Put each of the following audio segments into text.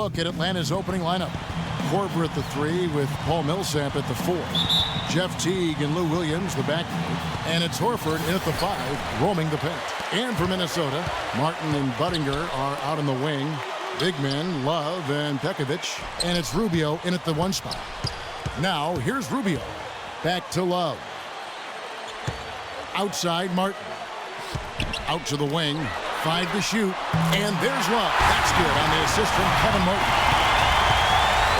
look at Atlanta's opening lineup. Korver at the 3 with Paul Millsap at the 4. Jeff Teague and Lou Williams, the back. And it's Horford in at the 5, roaming the paint. And for Minnesota, Martin and Buttinger are out in the wing. Big men, Love and Pekovic. And it's Rubio in at the 1 spot. Now, here's Rubio. Back to Love. Outside, Martin. Out to the wing. 5 to shoot. And there's Love. That's good on the assist from Kevin Martin.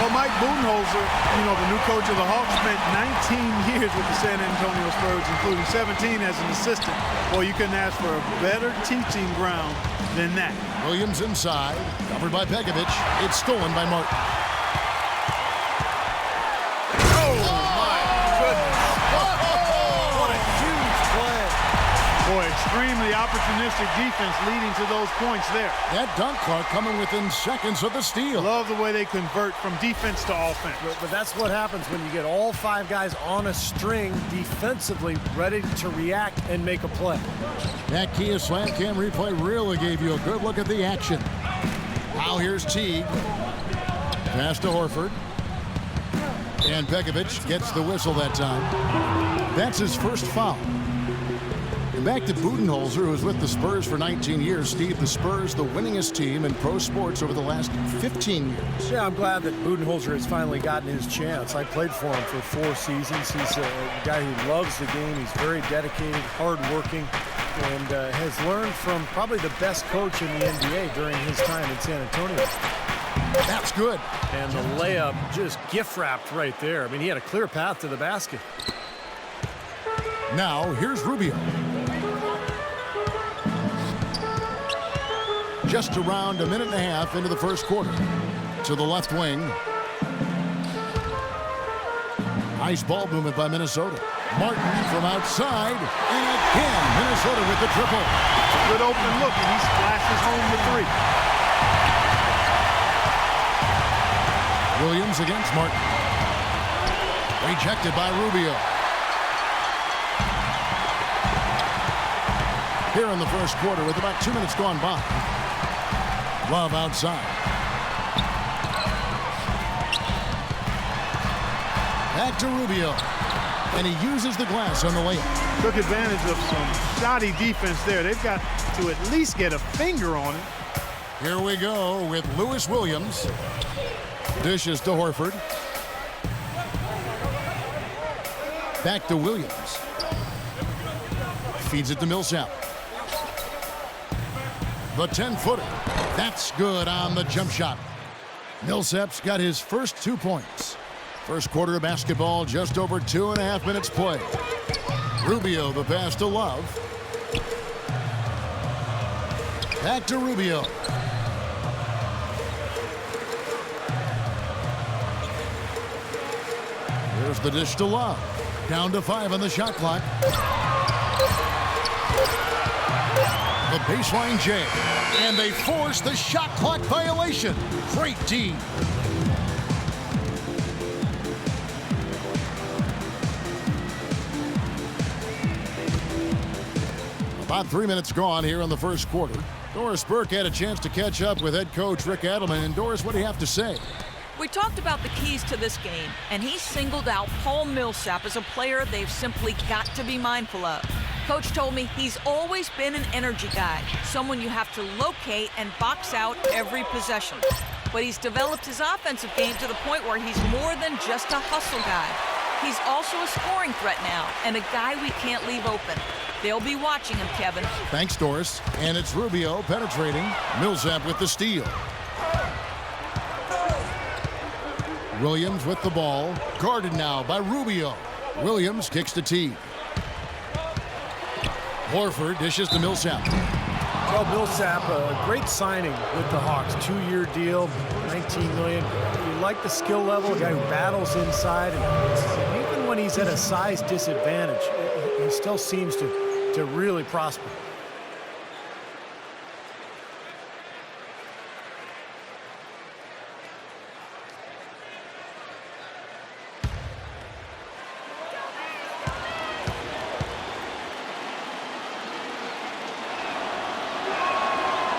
Well, Mike Budenholzer, the new coach of the Hawks, spent 19 years with the San Antonio Spurs, including 17 as an assistant. Well, you couldn't ask for a better teaching ground than that. Williams inside, covered by Pekovic. It's stolen by Martin. Oh, my goodness. What a huge play. Boy, extremely opportunistic defense leading to those points there. That dunk clock coming within seconds of the steal. Love the way they convert from defense to offense. But that's what happens when you get all 5 guys on a string defensively ready to react and make a play. That Kia Slam Cam replay really gave you a good look at the action. Now here's Teague. Pass to Horford. And Pekovic gets the whistle that time. That's his first foul. And back to Budenholzer, who was with the Spurs for 19 years. Steve, the Spurs, the winningest team in pro sports over the last 15 years. Yeah, I'm glad that Budenholzer has finally gotten his chance. I played for him for 4 seasons. He's a guy who loves the game. He's very dedicated, hardworking, and has learned from probably the best coach in the NBA during his time in San Antonio. That's good. And the layup just gift-wrapped right there. I mean, he had a clear path to the basket. Now, here's Rubio. Just around a minute and a half into the first quarter. To the left wing. Nice ball movement by Minnesota. Martin from outside. And again, Minnesota with the triple. Good open look, and he splashes home the 3. Williams against Martin. Rejected by Rubio. Here in the first quarter with about 2 minutes gone by. Love outside. Back to Rubio. And he uses the glass on the layup. Took advantage of some shoddy defense there. They've got to at least get a finger on it. Here we go with Lewis Williams. Dishes to Horford. Back to Williams. Feeds it to Millsap. The 10-footer. That's good on the jump shot. Millsap's got his first 2 points. First quarter of basketball, just over 2.5 minutes played. Rubio, the pass to Love. Back to Rubio. Here's the dish to Love. Down to 5 on the shot clock. The baseline J. And they force the shot clock violation. Great D. About 3 minutes gone here in the first quarter. Doris Burke had a chance to catch up with head coach Rick Adelman. And Doris, what do you have to say? We talked about the keys to this game, and he singled out Paul Millsap as a player they've simply got to be mindful of. Coach told me he's always been an energy guy, someone you have to locate and box out every possession. But he's developed his offensive game to the point where he's more than just a hustle guy. He's also a scoring threat now, and a guy we can't leave open. They'll be watching him, Kevin. Thanks, Doris. And it's Rubio penetrating. Millsap with the steal. Williams with the ball. Guarded now by Rubio. Williams kicks to Teague. Horford dishes to Millsap. Well, Millsap, a great signing with the Hawks. 2-year deal, $19 million. You like the skill level, a guy who battles inside. And even when he's at a size disadvantage, he still seems to really prosper.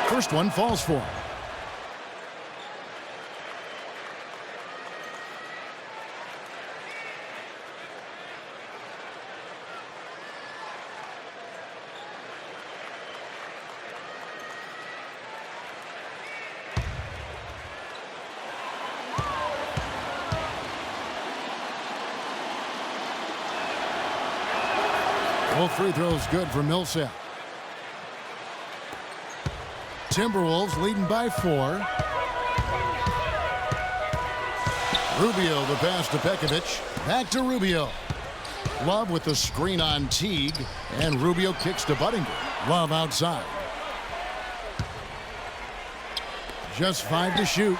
First one falls for him. Both free throws good for Millsap. Timberwolves leading by 4. Rubio the pass to Pekovic. Back to Rubio. Love with the screen on Teague. And Rubio kicks to Budinger. Love outside. Just 5 to shoot.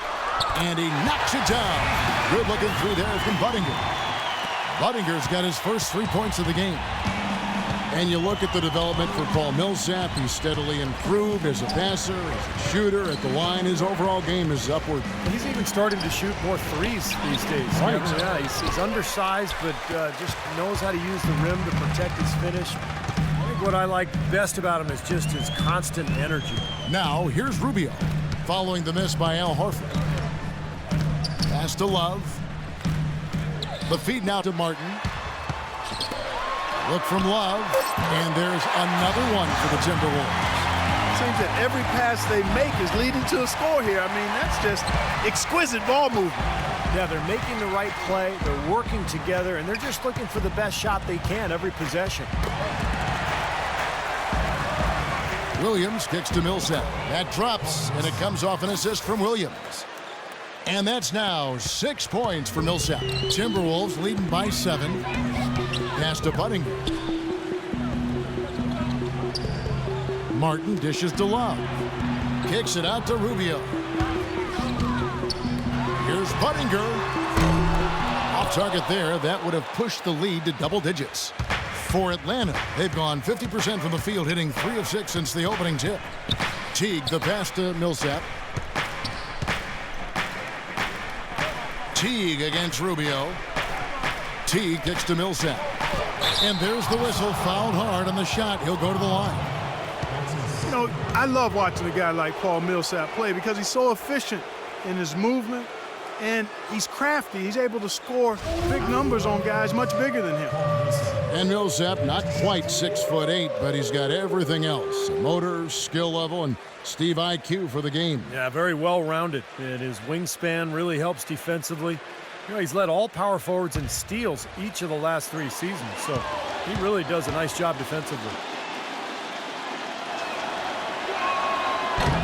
And he knocks it down. Good looking through there from Budinger. Budinger's got his first 3 points of the game. And you look at the development for Paul Millsap. He's steadily improved as a passer, as a shooter. At the line, his overall game is upward. He's even starting to shoot more threes these days. Right. Yeah, he's undersized, but just knows how to use the rim to protect his finish. I think what I like best about him is just his constant energy. Now, here's Rubio, following the miss by Al Horford. Pass to Love. The feed now to Martin. Look from Love, and there's another one for the Timberwolves. Seems that every pass they make is leading to a score here. I mean, that's just exquisite ball movement. Yeah, they're making the right play, they're working together, and they're just looking for the best shot they can every possession. Williams kicks to Millsap. That drops, and it comes off an assist from Williams. And that's now 6 points for Millsap. Timberwolves leading by 7. Pass to Budinger. Martin dishes to Love. Kicks it out to Rubio. Here's Budinger. Off target there. That would have pushed the lead to double digits. For Atlanta, they've gone 50% from the field, hitting 3 of 6 since the opening tip. Teague, the pass to Millsap. Teague against Rubio. Teague kicks to Millsap. And there's the whistle, fouled hard on the shot. He'll go to the line. You know, I love watching a guy like Paul Millsap play because he's so efficient in his movement, and he's crafty. He's able to score big numbers on guys much bigger than him. And Millsap, not quite 6'8", but he's got everything else. Motor, skill level, and Steve IQ for the game. Yeah, very well-rounded, and his wingspan really helps defensively. You know, he's led all power forwards in steals each of the last 3 seasons, so he really does a nice job defensively.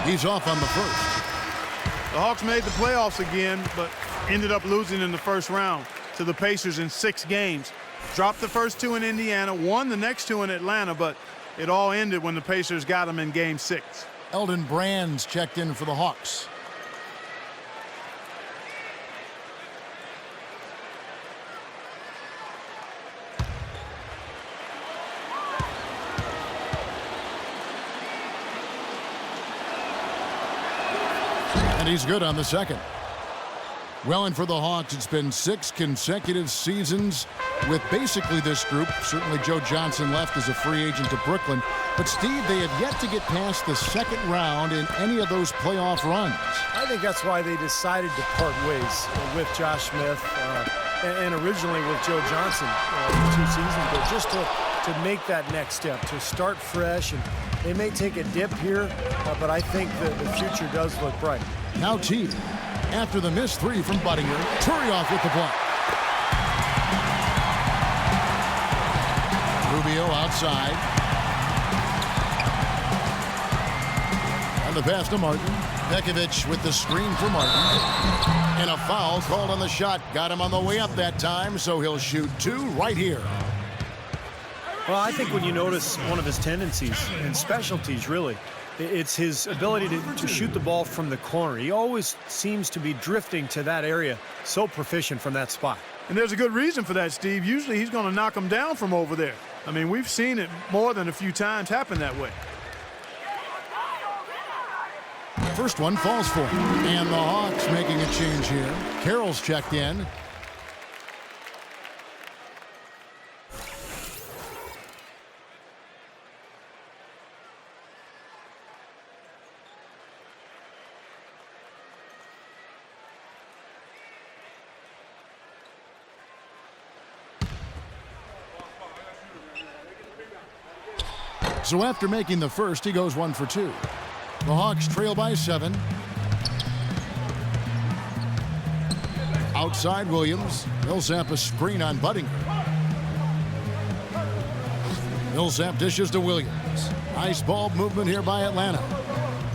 He's off on the first. The Hawks made the playoffs again, but ended up losing in the first round to the Pacers in 6 games. Dropped the first 2 in Indiana, won the next 2 in Atlanta, but it all ended when the Pacers got them in Game 6. Eldon Brand's checked in for the Hawks. And he's good on the second. Well, and for the Hawks, it's been 6 consecutive seasons with basically this group. Certainly Joe Johnson left as a free agent to Brooklyn. But, Steve, they have yet to get past the second round in any of those playoff runs. I think that's why they decided to part ways with Josh Smith and originally with Joe Johnson 2 seasons ago, just to make that next step, to start fresh. And they may take a dip here, but I think that the future does look bright. Now Teague, after the missed 3 from Budinger, Turioff with the block. Rubio outside. And the pass to Martin. Pekovic with the screen for Martin. And a foul called on the shot. Got him on the way up that time, so he'll shoot 2 right here. Well, I think when you notice one of his tendencies and specialties, really, it's his ability to shoot the ball from the corner. He always seems to be drifting to that area, so proficient from that spot. And there's a good reason for that, Steve. Usually he's going to knock him down from over there. I mean, we've seen it more than a few times happen that way. First one falls for him. And the Hawks making a change here. Carroll's checked in. So after making the first, he goes 1 for 2. The Hawks trail by 7. Outside Williams. Millsap a screen on Budinger. Millsap dishes to Williams. Nice ball movement here by Atlanta.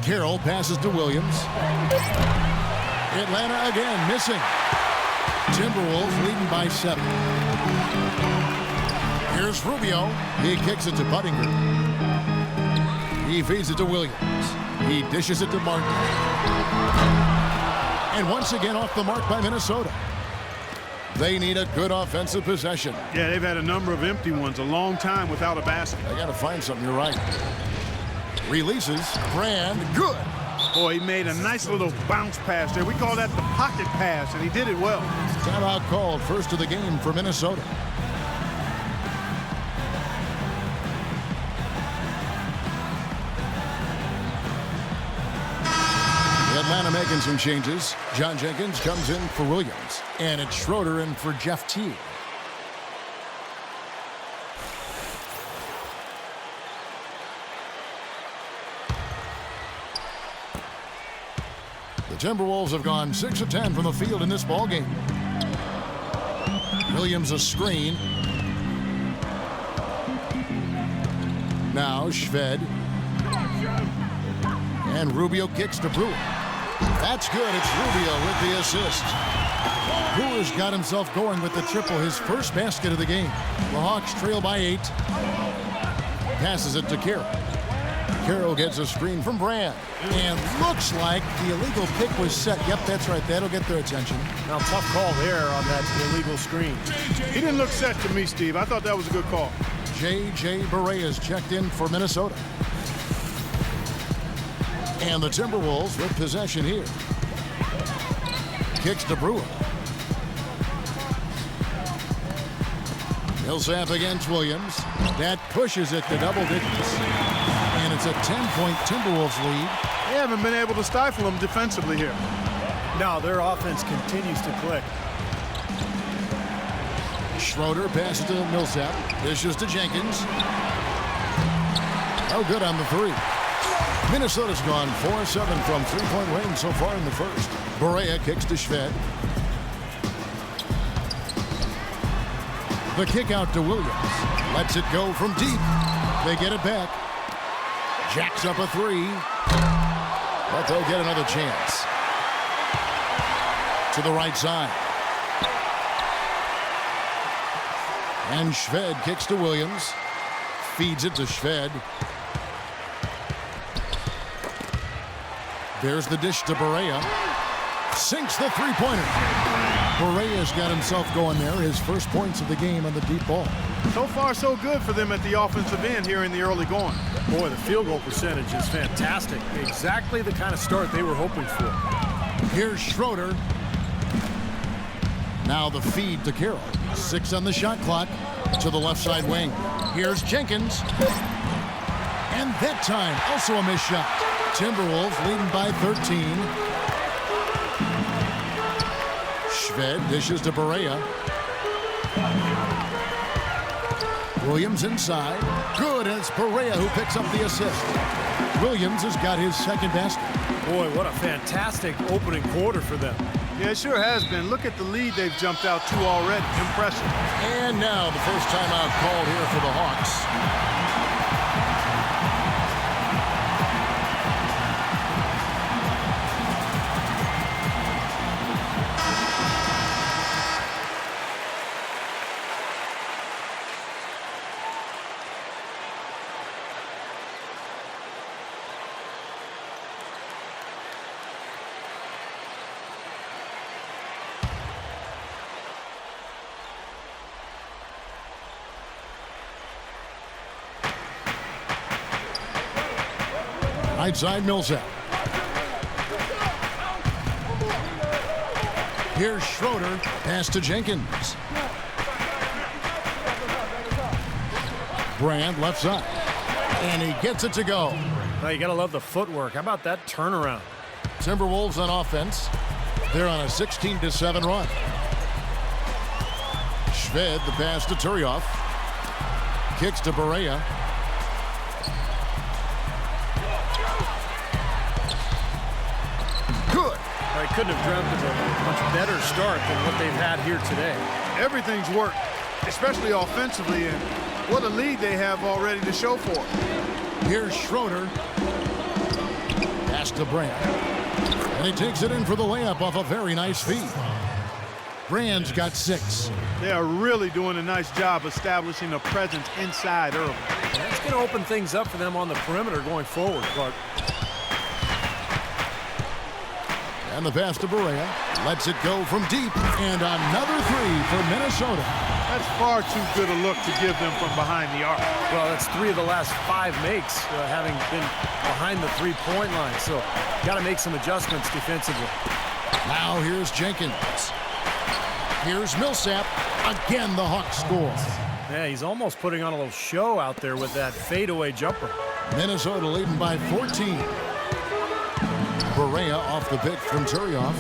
Carroll passes to Williams. Atlanta again missing. Timberwolves leading by 7. Here's Rubio. He kicks it to Buttinger. He feeds it to Williams. He dishes it to Martin. And once again off the mark by Minnesota. They need a good offensive possession. Yeah, they've had a number of empty ones, a long time without a basket. They got to find something. You're right. Releases. Brand. Good. Boy, he made a nice little bounce pass there. We call that the pocket pass, and he did it well. Timeout called. First of the game for Minnesota. Atlanta making some changes. John Jenkins comes in for Williams. And it's Schroeder in for Jeff Teague. The Timberwolves have gone 6 of 10 from the field in this ballgame. Williams a screen. Now Shved. And Rubio kicks to Brewer. That's good. It's Rubio with the assist. Brewer's got himself going with the triple, his first basket of the game. The Hawks trail by 8. Passes it to Carroll. Carroll gets a screen from Brand. And looks like the illegal pick was set. Yep, that's right. That'll get their attention. Now, tough call there on that illegal screen. He didn't look set to me, Steve. I thought that was a good call. J.J. Barea is checked in for Minnesota. And the Timberwolves with possession here. Kicks to Brewer. Millsap against Williams. That pushes it to double digits. And it's a 10-point Timberwolves lead. They haven't been able to stifle them defensively here. No, their offense continues to click. Schroeder passes to Millsap. Dishes to Jenkins. Oh, good on the 3. Minnesota's gone 4-7 from three-point range so far in the first. Barea kicks to Shved. The kick out to Williams. Lets it go from deep. They get it back. Jacks up a 3. But they'll get another chance. To the right side. And Shved kicks to Williams. Feeds it to Shved. There's the dish to Barea. Sinks the three-pointer. Barea's got himself going there. His first points of the game on the deep ball. So far, so good for them at the offensive end here in the early going. Boy, the field goal percentage is fantastic. Exactly the kind of start they were hoping for. Here's Schroeder. Now the feed to Carroll. 6 on the shot clock. To the left side wing. Here's Jenkins. And that time, also a missed shot. Timberwolves leading by 13. Shved dishes to Barea. Williams inside. Good, and it's Barea who picks up the assist. Williams has got his second basket. Boy, what a fantastic opening quarter for them. Yeah, it sure has been. Look at the lead they've jumped out to already. Impressive. And now the first timeout called here for the Hawks. Right side, Millsap. Here's Schroeder. Pass to Jenkins. Brand left side. And he gets it to go. Now you got to love the footwork. How about that turnaround? Timberwolves on offense. They're on a 16-7 run. Shved, the pass to Turioff. Kicks to Barea. Good. I couldn't have dreamt of a much better start than what they've had here today. Everything's worked, especially offensively, and What a lead they have already to show for it. Here's Schroeder. Pass to Brand. And he takes it in for the layup off a very nice feed. Brand's got 6. They are really doing a nice job establishing a presence inside early. That's going to open things up for them on the perimeter going forward, Clark. And the pass to Barea. Lets it go from deep. And another 3 for Minnesota. That's far too good a look to give them from behind the arc. Well, that's 3 of the last 5 makes, having been behind the three-point line. So, got to make some adjustments defensively. Now here's Jenkins. Here's Millsap. Again, the Hawks score. Yeah, he's almost putting on a little show out there with that fadeaway jumper. Minnesota leading by 14. Barea off the pick from Turioff.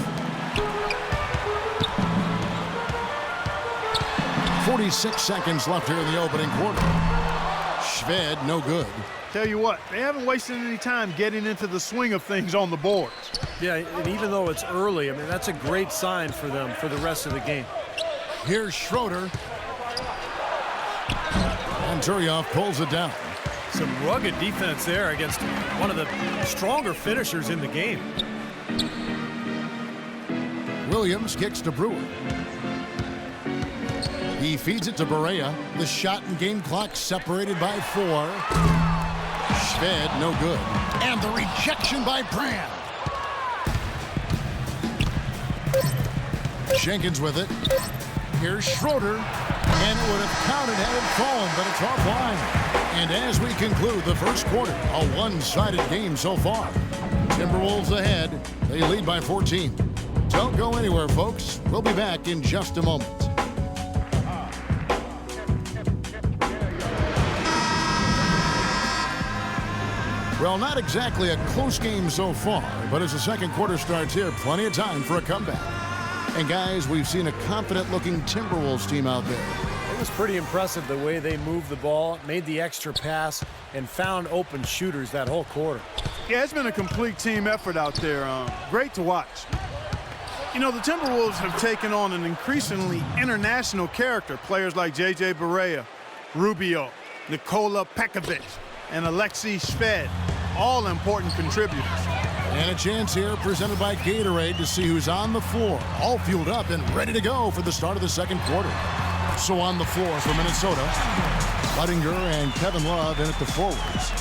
46 seconds left here in the opening quarter. Shved, no good. Tell you what, they haven't wasted any time getting into the swing of things on the boards. Yeah, and even though it's early, I mean, that's a great sign for them for the rest of the game. Here's Schroeder. And Turioff pulls it down. Some rugged defense there against one of the stronger finishers in the game. Williams kicks to Brewer. He feeds it to Barea. The shot and game clock separated by 4. Shved, no good. And the rejection by Brand. Jenkins with it. Here's Schroeder. And it would have counted had it fallen, but it's offline. And as we conclude the first quarter, a one-sided game so far. Timberwolves ahead. They lead by 14. Don't go anywhere, folks. We'll be back in just a moment. Well, not exactly a close game so far, but as the second quarter starts here, plenty of time for a comeback. And guys, we've seen a confident-looking Timberwolves team out there. It was pretty impressive the way they moved the ball, made the extra pass, and found open shooters that whole quarter. Yeah, it's been a complete team effort out there. Great to watch. You know, the Timberwolves have taken on an increasingly international character. Players like J.J. Barea, Rubio, Nikola Pekovic, and Alexei Shved, all important contributors. And a chance here presented by Gatorade to see who's on the floor, all fueled up and ready to go for the start of the second quarter. So on the floor for Minnesota, Budinger and Kevin Love in at the forwards.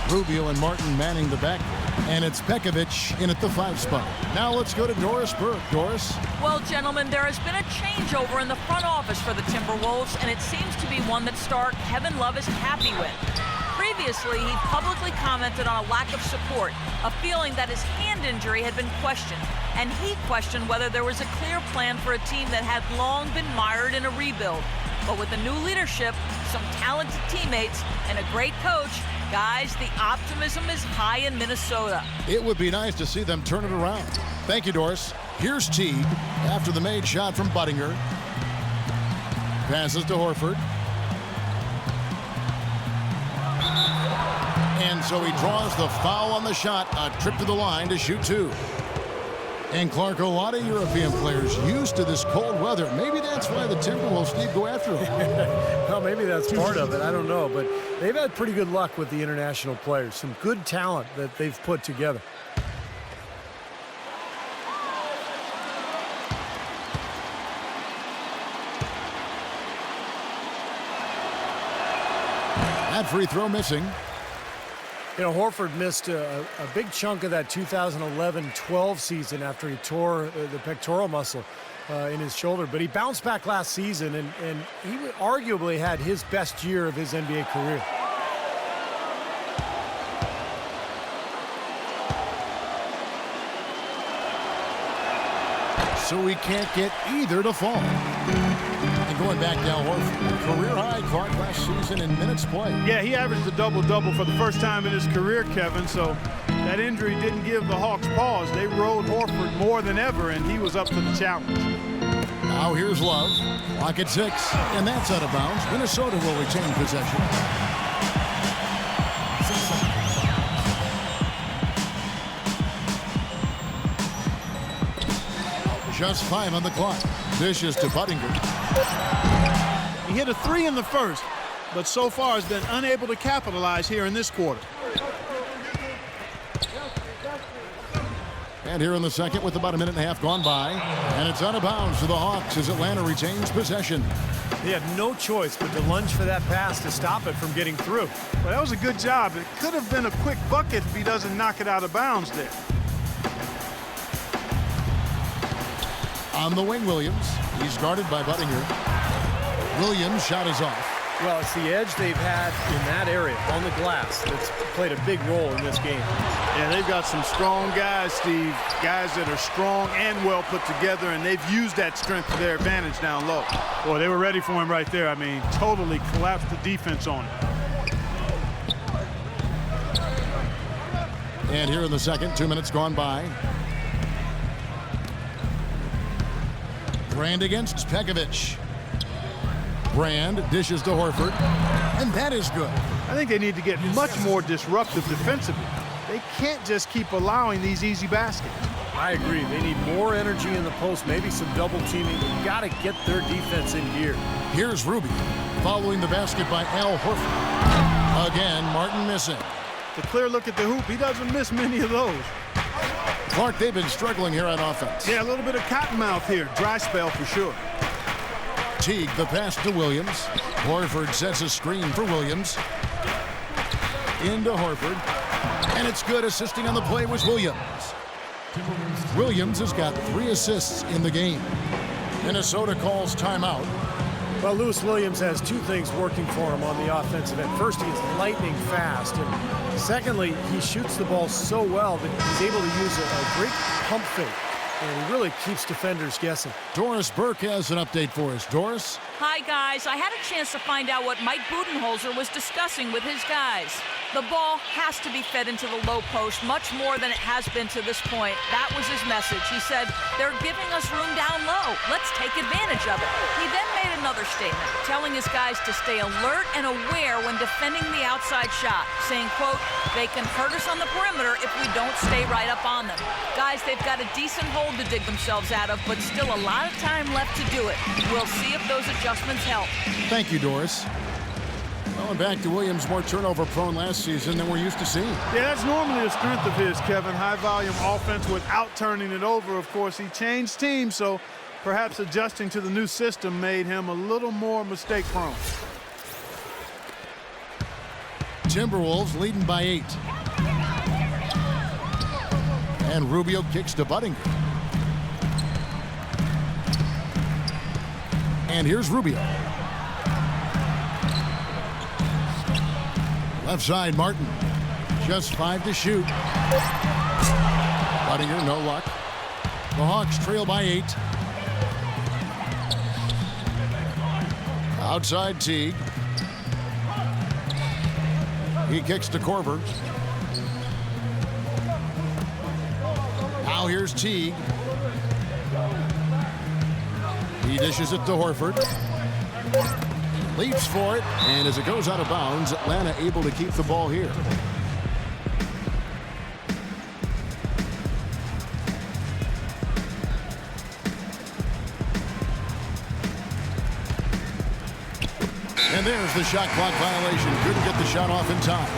Rubio and Martin manning the back. And it's Pekovic in at the 5 spot. Now let's go to Doris Burke. Doris? Well, gentlemen, there has been a changeover in the front office for the Timberwolves, and it seems to be one that star Kevin Love is happy with. Previously, he publicly commented on a lack of support, a feeling that his hand injury had been questioned, and he questioned whether there was a clear plan for a team that had long been mired in a rebuild. But with the new leadership, some talented teammates, and a great coach, guys, the optimism is high in Minnesota. It would be nice to see them turn it around. Thank you, Doris. Here's Teague after the made shot from Budinger. Passes to Horford. And so he draws the foul on the shot, a trip to the line to shoot 2. And Clark, a lot of European players used to this cold weather. Maybe that's why the Timberwolves need to go after them. Well, maybe that's part of it. I don't know. But they've had pretty good luck with the international players. Some good talent that they've put together. That free throw missing. You know, Horford missed a big chunk of that 2011-12 season after he tore the pectoral muscle in his shoulder. But he bounced back last season, and he arguably had his best year of his NBA career. So we can't get either to fall. And going back now, Horford, career high, Clark, last season in minutes played. Yeah, he averaged a double-double for the first time in his career, Kevin, so that injury didn't give the Hawks pause. They rode Horford more than ever, and he was up to the challenge. Now here's Love. Clock at 6, and that's out of bounds. Minnesota will retain possession. Just 5 on the clock. Dishes to Budinger. He hit a 3 in the first. but so far has been unable to capitalize here in this quarter. And here in the second with about a minute and a half gone by. And it's out of bounds to the Hawks as Atlanta retains possession. He had no choice but to lunge for that pass to stop it from getting through. Well, that was a good job. It could have been a quick bucket if he doesn't knock it out of bounds there. On the wing, Williams. He's guarded by Buttinger. Williams' shot is off. Well, it's the edge they've had in that area on the glass that's played a big role in this game. Yeah, they've got some strong guys, Steve. Guys that are strong and well put together, and they've used that strength to their advantage down low. Boy, they were ready for him right there. I mean, totally collapsed the defense on him. And here in the second, 2 minutes gone by. Brand against Pekovic. Brand dishes to Horford, and that is good. I think they need to get much more disruptive defensively. They can't just keep allowing these easy baskets. I agree. They need more energy in the post, maybe some double teaming. They've got to get their defense in gear. Here's Ruby following the basket by Al Horford. Again, Martin missing. The clear look at the hoop, he doesn't miss many of those. Clark, they've been struggling here on offense. Yeah, a little bit of cottonmouth here. Dry spell for sure. Teague, the pass to Williams. Horford sets a screen for Williams. Into Horford. And it's good. Assisting on the play was Williams. Williams has got 3 assists in the game. Minnesota calls timeout. Well, Lewis Williams has 2 things working for him on the offensive end. First, he's lightning fast. And secondly, he shoots the ball so well that he's able to use a great pump fake. And he really keeps defenders guessing. Doris Burke has an update for us. Doris? Hi, guys. I had a chance to find out what Mike Budenholzer was discussing with his guys. The ball has to be fed into the low post much more than it has been to this point. That was his message. He said, they're giving us room down low. Let's take advantage of it. He then made another statement, telling his guys to stay alert and aware when defending the outside shot, saying, quote, they can hurt us on the perimeter if we don't stay right up on them. Guys, they've got a decent hole to dig themselves out of, but still a lot of time left to do it. We'll see if those adjustments help. Thank you, Doris. Going back to Williams, more turnover-prone last season than we're used to seeing. Yeah, that's normally a strength of his, Kevin. High-volume offense without turning it over. Of course, he changed teams, so perhaps adjusting to the new system made him a little more mistake-prone. Timberwolves leading by 8. And Rubio kicks to Buttinger. And here's Rubio. Left side, Martin. Just 5 to shoot. Buttinger, no luck. The Hawks trail by 8. Outside Teague. He kicks to Korver. Now here's Teague. He dishes it to Horford. Leaps for it, and as it goes out of bounds, Atlanta able to keep the ball here. And there's the shot clock violation. Couldn't get the shot off in time.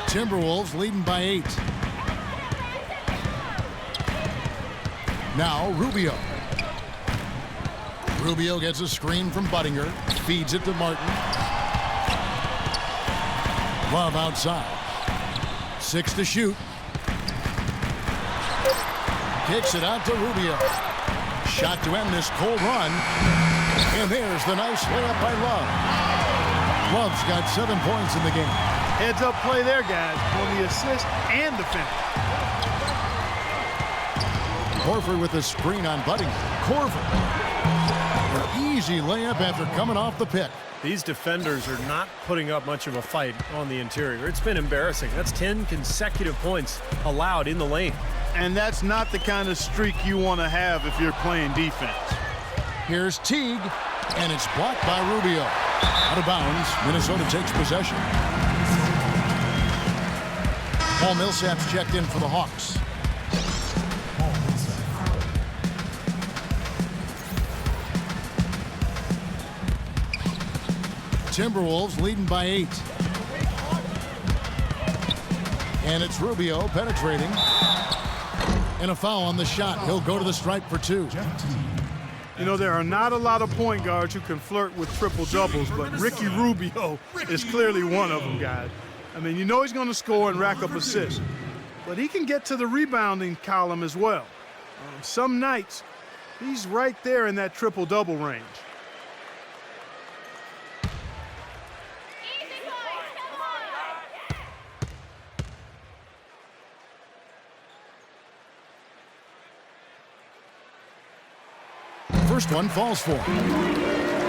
Timberwolves leading by 8. Now Rubio. Rubio gets a screen from Buttinger. Feeds it to Martin. Love outside. 6 to shoot. Kicks it out to Rubio. Shot to end this cold run. And there's the nice layup by Love. Love's got 7 points in the game. Heads-up play there, guys, on the assist and the finish. Horford with a screen on Buttinger. Korver. An easy layup after coming off the pick. These defenders are not putting up much of a fight on the interior. It's been embarrassing. That's 10 consecutive points allowed in the lane. And that's not the kind of streak you want to have if you're playing defense. Here's Teague, and it's blocked by Rubio. Out of bounds, Minnesota takes possession. Paul Millsap's checked in for the Hawks. Timberwolves leading by 8. And it's Rubio penetrating. And a foul on the shot. He'll go to the stripe for 2. You know, there are not a lot of point guards who can flirt with triple doubles, but Ricky Rubio is clearly one of them, guys. I mean, you know he's going to score and rack up assists, but he can get to the rebounding column as well. Some nights, he's right there in that triple double range. First one falls for him.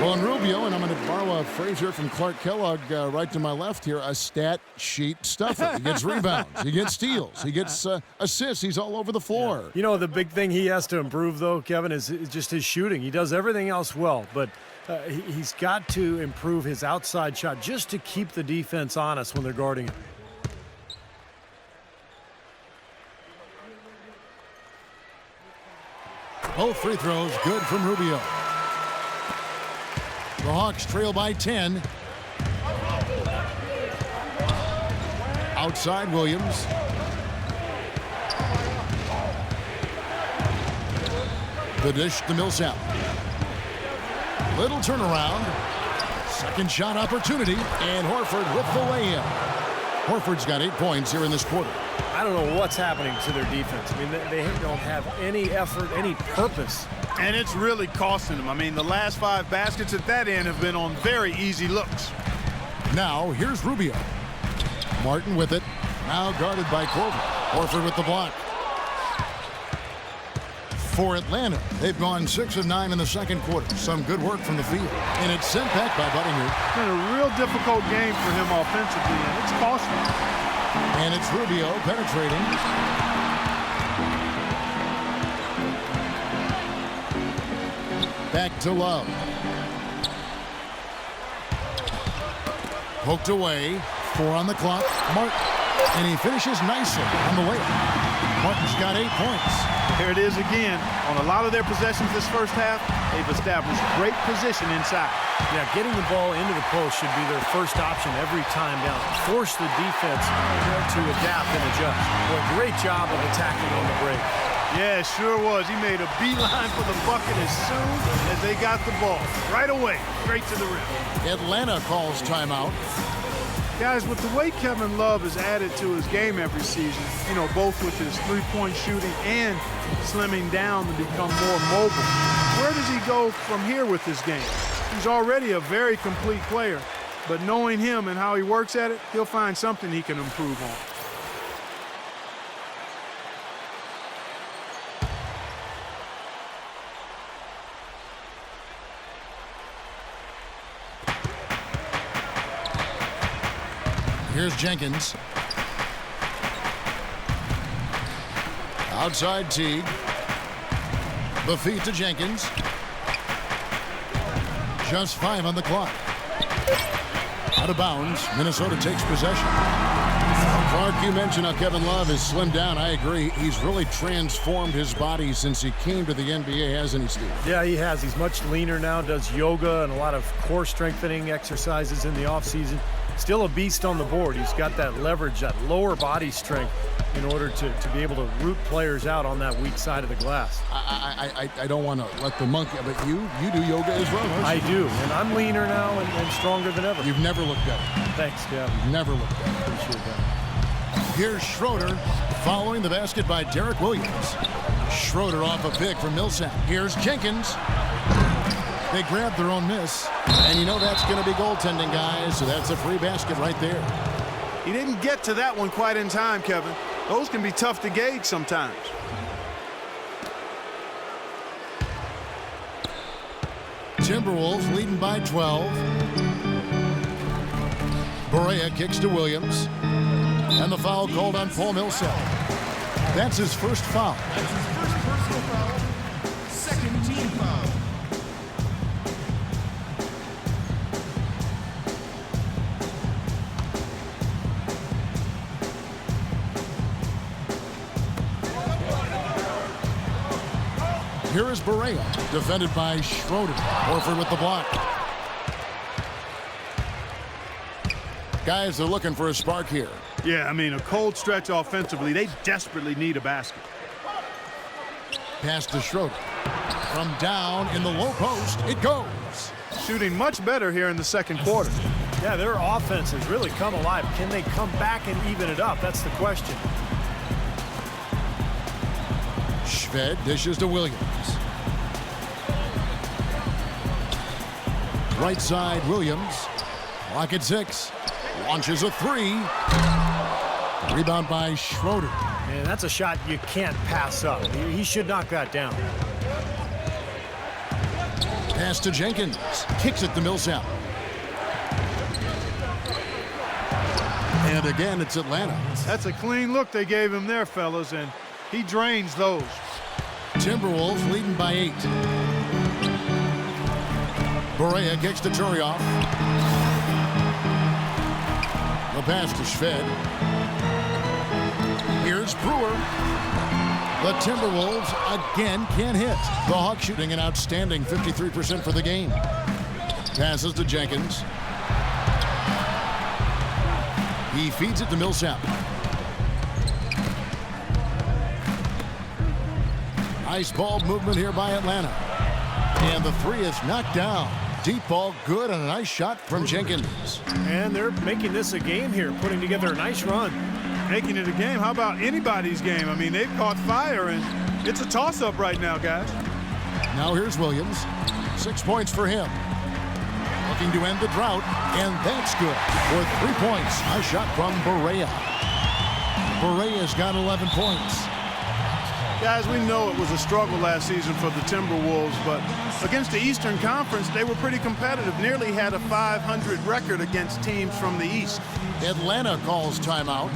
Well, and Rubio, and I'm going to borrow a phrase here from Clark Kellogg right to my left here, a stat sheet stuffer. He gets rebounds, he gets steals, he gets assists, he's all over the floor. Yeah. You know, the big thing he has to improve, though, Kevin, is just his shooting. He does everything else well, but he's got to improve his outside shot just to keep the defense honest when they're guarding him. Both free throws good from Rubio. The Hawks trail by 10. Outside Williams. The dish to Millsap. Little turnaround. Second shot opportunity. And Horford with the lay-in. Horford's got 8 points here in this quarter. I don't know what's happening to their defense. I mean, they don't have any effort, any purpose. And it's really costing them. I mean, the last 5 baskets at that end have been on very easy looks. Now, here's Rubio. Martin with it. Now guarded by Corver. Horford with the block. For Atlanta, they've gone 6 of 9 in the second quarter. Some good work from the field. And it's sent back by Budinger. It's been a real difficult game for him offensively, and it's costing him. And it's Rubio penetrating. Back to Love. Poked away. 4 on the clock. Martin. And he finishes nicely on the layup. Martin's got 8 points. Here it is again. On a lot of their possessions this first half, they've established great position inside. Yeah, getting the ball into the post should be their first option every time down. Force the defense to adapt and adjust. Well, great job of attacking on the break. Yeah, it sure was. He made a beeline for the bucket as soon as they got the ball. Right away, straight to the rim. Atlanta calls timeout. Guys, with the way Kevin Love has added to his game every season, you know, both with his three-point shooting and slimming down to become more mobile, where does he go from here with his game? He's already a very complete player, but knowing him and how he works at it, he'll find something he can improve on. Here's Jenkins. Outside Teague. The feed to Jenkins. Just 5 on the clock. Out of bounds. Minnesota takes possession. Clark, you mentioned how Kevin Love has slimmed down. I agree. He's really transformed his body since he came to the NBA, hasn't he, Steve? Yeah, he has. He's much leaner now, does yoga and a lot of core strengthening exercises in the offseason. Still a beast on the board. He's got that leverage, that lower body strength in order to be able to root players out on that weak side of the glass. I don't want to let the monkey, but you do yoga as well, don't you? I do, and I'm leaner now and stronger than ever. You've never looked better. Thanks, Kevin. Never looked better. Appreciate that. Here's Schroeder following the basket by Derek Williams. Schroeder off a pick from Millsap. Here's Jenkins. They grabbed their own miss, and you know that's going to be goaltending, guys, so that's a free basket right there. He didn't get to that one quite in time, Kevin. Those can be tough to gauge sometimes. Timberwolves leading by 12. Barea kicks to Williams, and the foul called on Paul Millsap. That's his first foul. That's his first personal foul. Second team foul. Here is Barea, defended by Schroeder. Horford with the block. Guys are looking for a spark here. Yeah, I mean, a cold stretch offensively. They desperately need a basket. Pass to Schroeder. From down in the low post, it goes. Shooting much better here in the second quarter. Yeah, their offense has really come alive. Can they come back and even it up? That's the question. Schved dishes to Williams. Right side, Williams. Clock at 6. Launches a 3. Rebound by Schroeder. And that's a shot you can't pass up. He should knock that down. Pass to Jenkins. Kicks it to Millsap. And again, it's Atlanta. That's a clean look they gave him there, fellas, and he drains those. Timberwolves leading by 8. Barea kicks to Turioff. The pass to Schved. Here's Brewer. The Timberwolves again can't hit. The Hawks shooting an outstanding 53% for the game. Passes to Jenkins. He feeds it to Millsap. Nice ball movement here by Atlanta. And the 3 is knocked down. Deep ball good and a nice shot from Jenkins. And they're making this a game here, putting together a nice run. Making it a game. How about anybody's game? I mean, they've caught fire, and it's a toss-up right now, guys. Now here's Williams. 6 points for him. Looking to end the drought, and that's good. For 3 points, a shot from Barea. Barea's got 11 points. Guys, we know it was a struggle last season for the Timberwolves, but against the Eastern Conference, they were pretty competitive. Nearly had a 500 record against teams from the East. Atlanta calls timeout.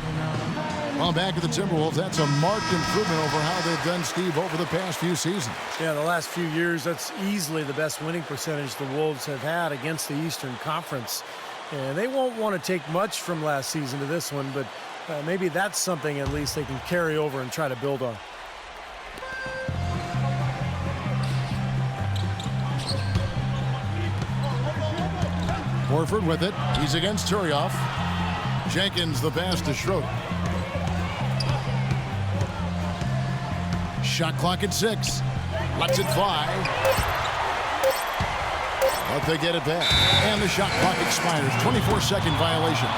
Well, back at the Timberwolves, that's a marked improvement over how they've done, Steve, over the past few seasons. Yeah, the last few years, that's easily the best winning percentage the Wolves have had against the Eastern Conference. And they won't want to take much from last season to this one, but maybe that's something at least they can carry over and try to build on. Horford with it. He's against Turioff. Jenkins the pass to Schroeder. Shot clock at 6. Lets it fly. But they get it back. And the shot clock expires. 24-second violation.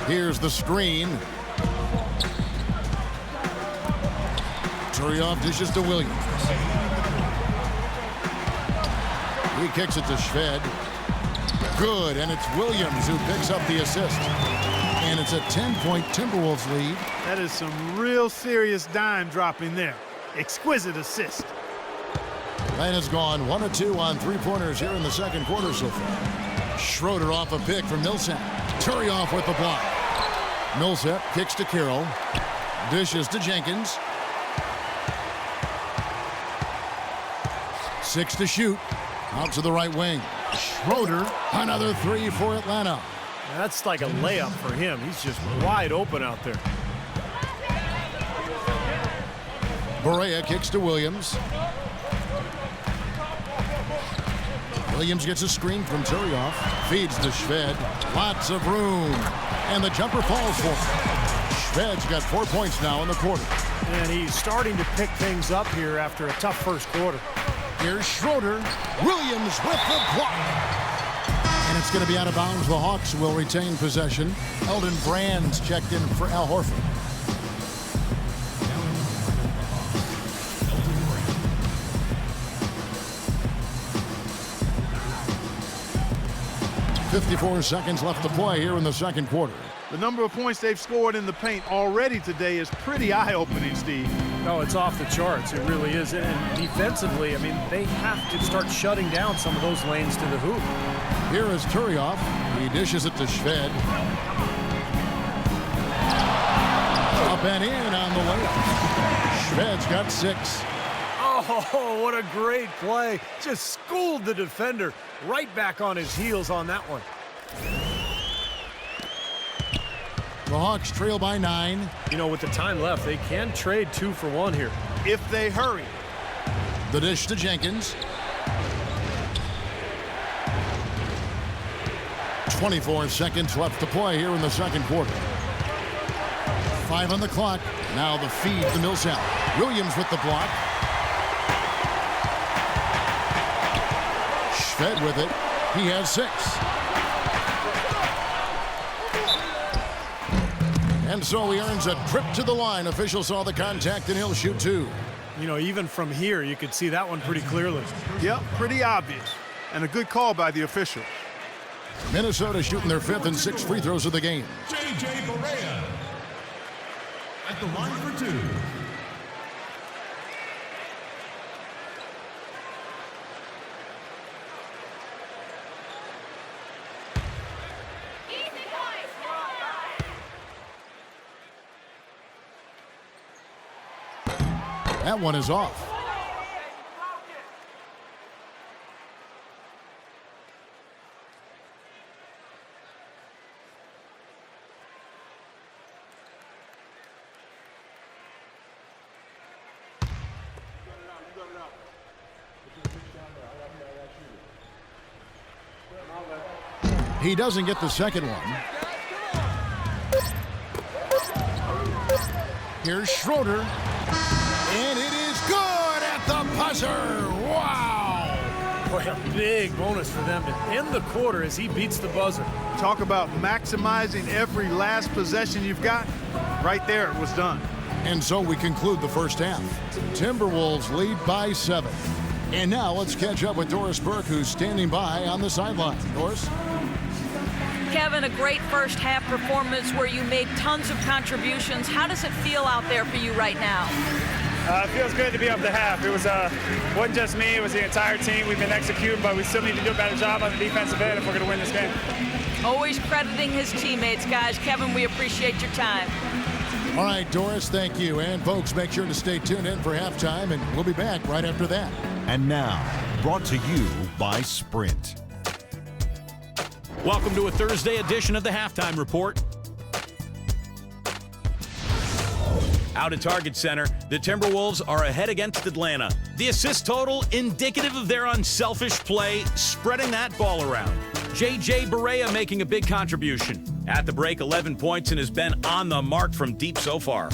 Here's the screen. Turioff dishes to Williams. He kicks it to Schved. Good, and it's Williams who picks up the assist. And it's a 10-point Timberwolves lead. That is some real serious dime dropping there. Exquisite assist. Atlanta's gone 1 of 2 on 3-pointers here in the second quarter so far. Schroeder off a pick from Millsap. Turioff with the block. Millsap kicks to Carroll. Dishes to Jenkins. 6 to shoot. Out to the right wing. Schroeder, another 3 for Atlanta. That's like a layup for him. He's just wide open out there. Barea kicks to Williams. Williams gets a screen from Turioff. Feeds to Schved. Lots of room. And the jumper falls for him. Schved's got 4 points now in the quarter. And he's starting to pick things up here after a tough first quarter. Here's Schroeder. Williams with the block. And it's going to be out of bounds. The Hawks will retain possession. Eldon Brand's checked in for Al Horford. 54 seconds left to play here in the second quarter. The number of points they've scored in the paint already today is pretty eye-opening, Steve. No, it's off the charts. It really is. And defensively, I mean, they have to start shutting down some of those lanes to the hoop. Here is Turioff. He dishes it to Schved. Up and in on the layup. Shved's got 6. Oh, what a great play. Just schooled the defender right back on his heels on that one. The Hawks trail by 9. You know, with the time left, they can trade 2 for 1 here. If they hurry. The dish to Jenkins. 24 seconds left to play here in the second quarter. 5 on the clock. Now the feed to Millsap. Williams with the block. Shved with it. He has 6. And so he earns a trip to the line. Official saw the contact and he'll shoot 2. You know, even from here, you could see that one pretty clearly. Yep, pretty obvious. And a good call by the official. Minnesota shooting their 5th and 6th free throws of the game. J.J. Barea at the line for 2. That one is off. He doesn't get the second one. Here's Schroeder. And it is good at the buzzer. Wow. Boy, a big bonus for them to end the quarter as he beats the buzzer. Talk about maximizing every last possession you've got. Right there, it was done. And so we conclude the first half. Timberwolves lead by 7. And now let's catch up with Doris Burke, who's standing by on the sideline. Doris? Kevin, a great first half performance where you made tons of contributions. How does it feel out there for you right now? It feels good to be up the half. It wasn't just me, it was the entire team. We've been executing, but we still need to do a better job on the defensive end if we're going to win this game. Always crediting his teammates, guys. Kevin, we appreciate your time. All right, Doris, thank you. And folks, make sure to stay tuned in for halftime, and we'll be back right after that. And now, brought to you by Sprint. Welcome to a Thursday edition of the Halftime Report. Out at Target Center, the Timberwolves are ahead against Atlanta. The assist total indicative of their unselfish play, spreading that ball around. J.J. Barea making a big contribution. At the break, 11 points and has been on the mark from deep so far.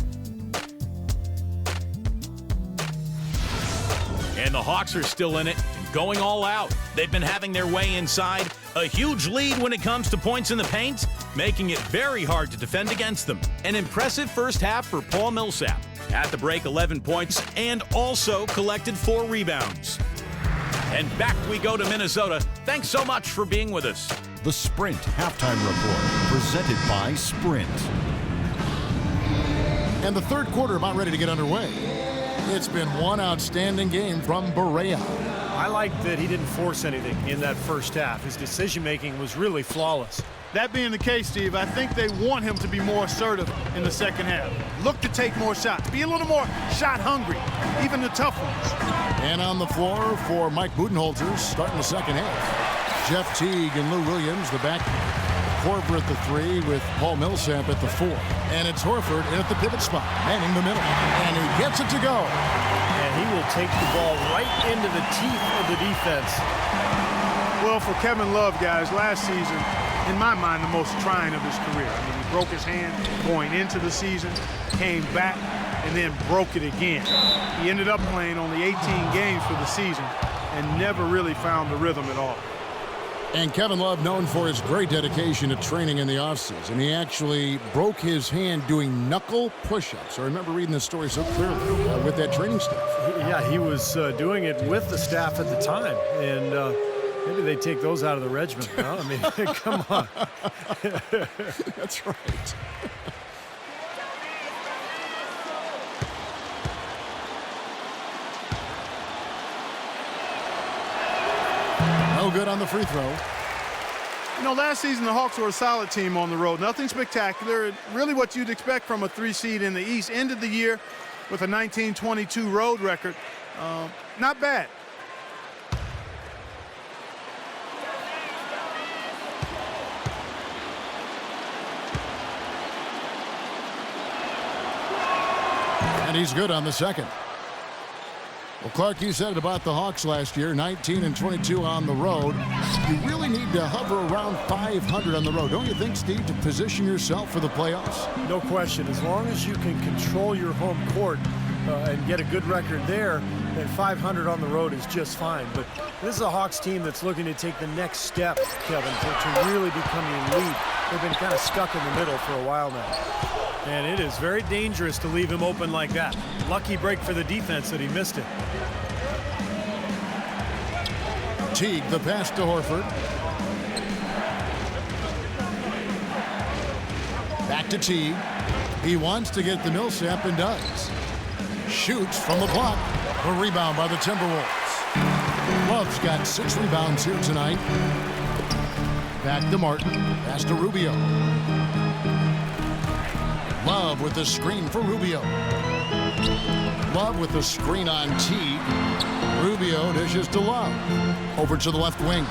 And the Hawks are still in it and going all out. They've been having their way inside. A huge lead when it comes to points in the paint, making it very hard to defend against them. An impressive first half for Paul Millsap. At the break, 11 points and also collected 4 rebounds. And back we go to Minnesota. Thanks so much for being with us. The Sprint Halftime Report, presented by Sprint. And the third quarter about ready to get underway. It's been one outstanding game from Barea. I like that he didn't force anything in that first half. His decision-making was really flawless. That being the case, Steve, I think they want him to be more assertive in the second half. Look to take more shots. Be a little more shot hungry, even the tough ones. And on the floor for Mike Budenholzer starting the second half. Jeff Teague and Lou Williams, the back. Korver at the 3 with Paul Millsap at the 4. And it's Horford in at the pivot spot, manning the middle. And he gets it to go. And he will take the ball right into the teeth of the defense. Well, for Kevin Love, guys, last season, in my mind, the most trying of his career. I mean, he broke his hand going into the season, came back, and then broke it again. He ended up playing only 18 games for the season and never really found the rhythm at all. And Kevin Love, known for his great dedication to training in the offseason. He actually broke his hand doing knuckle push-ups. I remember reading this story so clearly with that training staff. Yeah, he was doing it with the staff at the time. And maybe they take those out of the regimen. No? I mean, come on. That's right. No good on the free throw. You know, last season the Hawks were a solid team on the road. Nothing spectacular. Really what you'd expect from a 3 seed in the East. Ended the year with a 19-22 road record. Not bad. And he's good on the second. Well, Clark, you said it about the Hawks last year, 19-22 on the road. You really need to hover around 500 on the road, don't you think, Steve, to position yourself for the playoffs? No question. As long as you can control your home court and get a good record there, then 500 on the road is just fine. But this is a Hawks team that's looking to take the next step, Kevin, to really becoming elite. They've been kind of stuck in the middle for a while now. And it is very dangerous to leave him open like that. Lucky break for the defense that he missed it. Teague, the pass to Horford. Back to Teague. He wants to get the Millsap and does. Shoots from the block. A rebound by the Timberwolves. Love's got 6 rebounds here tonight. Back to Martin. Pass to Rubio. Love with the screen for Rubio. Love with the screen on Teague. Rubio dishes to Love. Over to the left wing.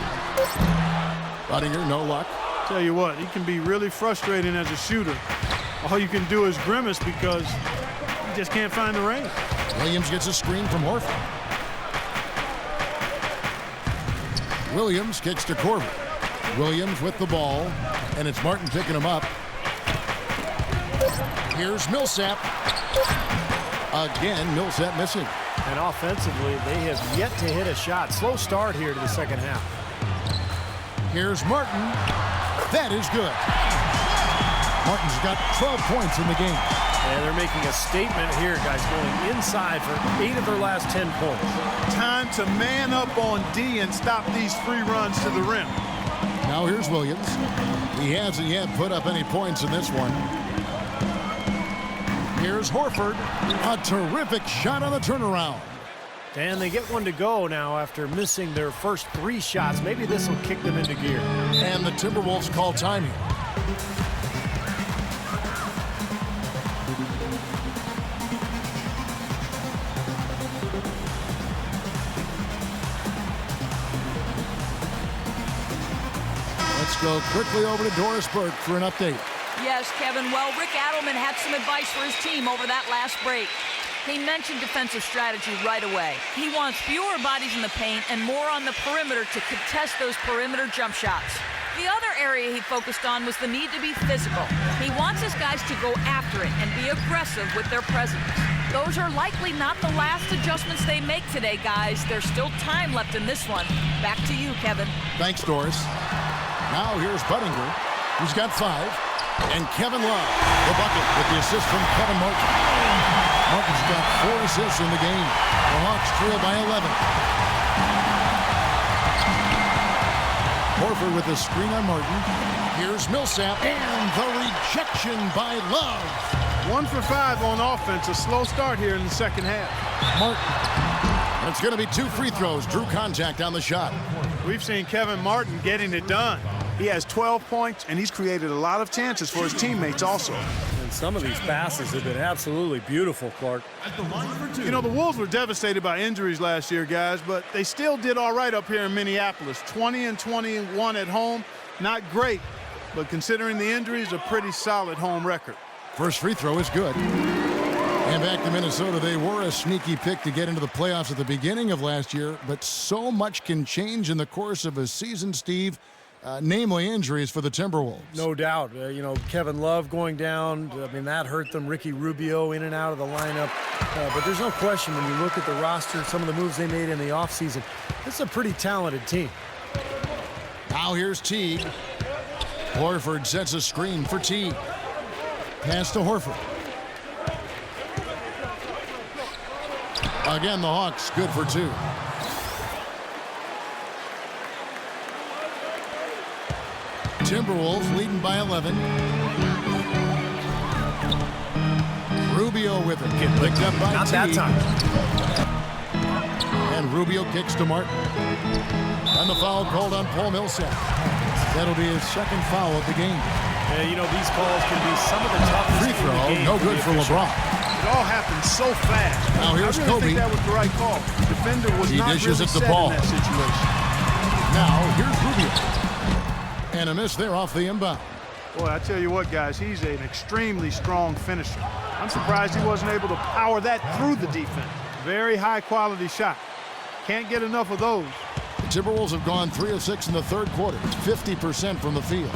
Budinger, no luck. Tell you what, he can be really frustrating as a shooter. All you can do is grimace because you just can't find the range. Williams gets a screen from Horford. Williams kicks to Corbin. Williams with the ball, and it's Martin picking him up. Here's Millsap. Again, Millsap missing. And offensively, they have yet to hit a shot. Slow start here to the second half. Here's Martin. That is good. Martin's got 12 points in the game. And they're making a statement here, guys, going inside for 8 of their last 10 points. Time to man up on D and stop these free runs to the rim. Now here's Williams. He hasn't yet put up any points in this one. Here's Horford. A terrific shot on the turnaround. And they get one to go now after missing their first 3 shots. Maybe this will kick them into gear. And the Timberwolves call time here. Let's go quickly over to Doris Burke for an update. Yes, Kevin. Well, Rick Adelman had some advice for his team over that last break. He mentioned defensive strategy right away. He wants fewer bodies in the paint and more on the perimeter to contest those perimeter jump shots. The other area he focused on was the need to be physical. He wants his guys to go after it and be aggressive with their presence. Those are likely not the last adjustments they make today, guys. There's still time left in this one. Back to you, Kevin. Thanks, Doris. Now here's Budinger, who's got 5. And Kevin Love, the bucket with the assist from Kevin Martin. Martin's got 4 assists in the game. The Hawks trail by 11. Horford with the screen on Martin. Here's Millsap, and the rejection by Love. 1 for 5 on offense. A slow start here in the second half. Martin. And it's going to be 2 free throws. Drew contact on the shot. We've seen Kevin Martin getting it done. He has 12 points, and he's created a lot of chances for his teammates also. And some of these passes have been absolutely beautiful, Clark. At the line for 2. You know, the Wolves were devastated by injuries last year, guys, but they still did all right up here in Minneapolis. 20-21 at home. Not great, but considering the injuries, a pretty solid home record. First free throw is good. And back to Minnesota, they were a sneaky pick to get into the playoffs at the beginning of last year, but so much can change in the course of a season, Steve. Namely injuries for the Timberwolves. No doubt. You know, Kevin Love going down, I mean, that hurt them. Ricky Rubio in and out of the lineup. But there's no question when you look at the roster, some of the moves they made in the offseason, it's a pretty talented team. Now here's Teague. Horford sets a screen for Teague. Pass to Horford. Again, the Hawks good for 2. Timberwolves leading by 11. Rubio with it. Picked up by Not Teague. that time. And Rubio kicks to Martin. And the foul called on Paul Millsap. That'll be his 2nd foul of the game. Yeah, you know, these calls can be some of the toughest Free in the throw, game no for good the for official. LeBron. It all happened so fast. Now here's I really Kobe. think that was the right call. The defender was He not dishes really it to set Paul. in that situation. Now here's Rubio. And a miss there off the inbound. Boy, I tell you what, guys, he's an extremely strong finisher. I'm surprised he wasn't able to power that through the defense. Very high-quality shot. Can't get enough of those. The Timberwolves have gone 3 of 6 in the third quarter. It's 50% from the field.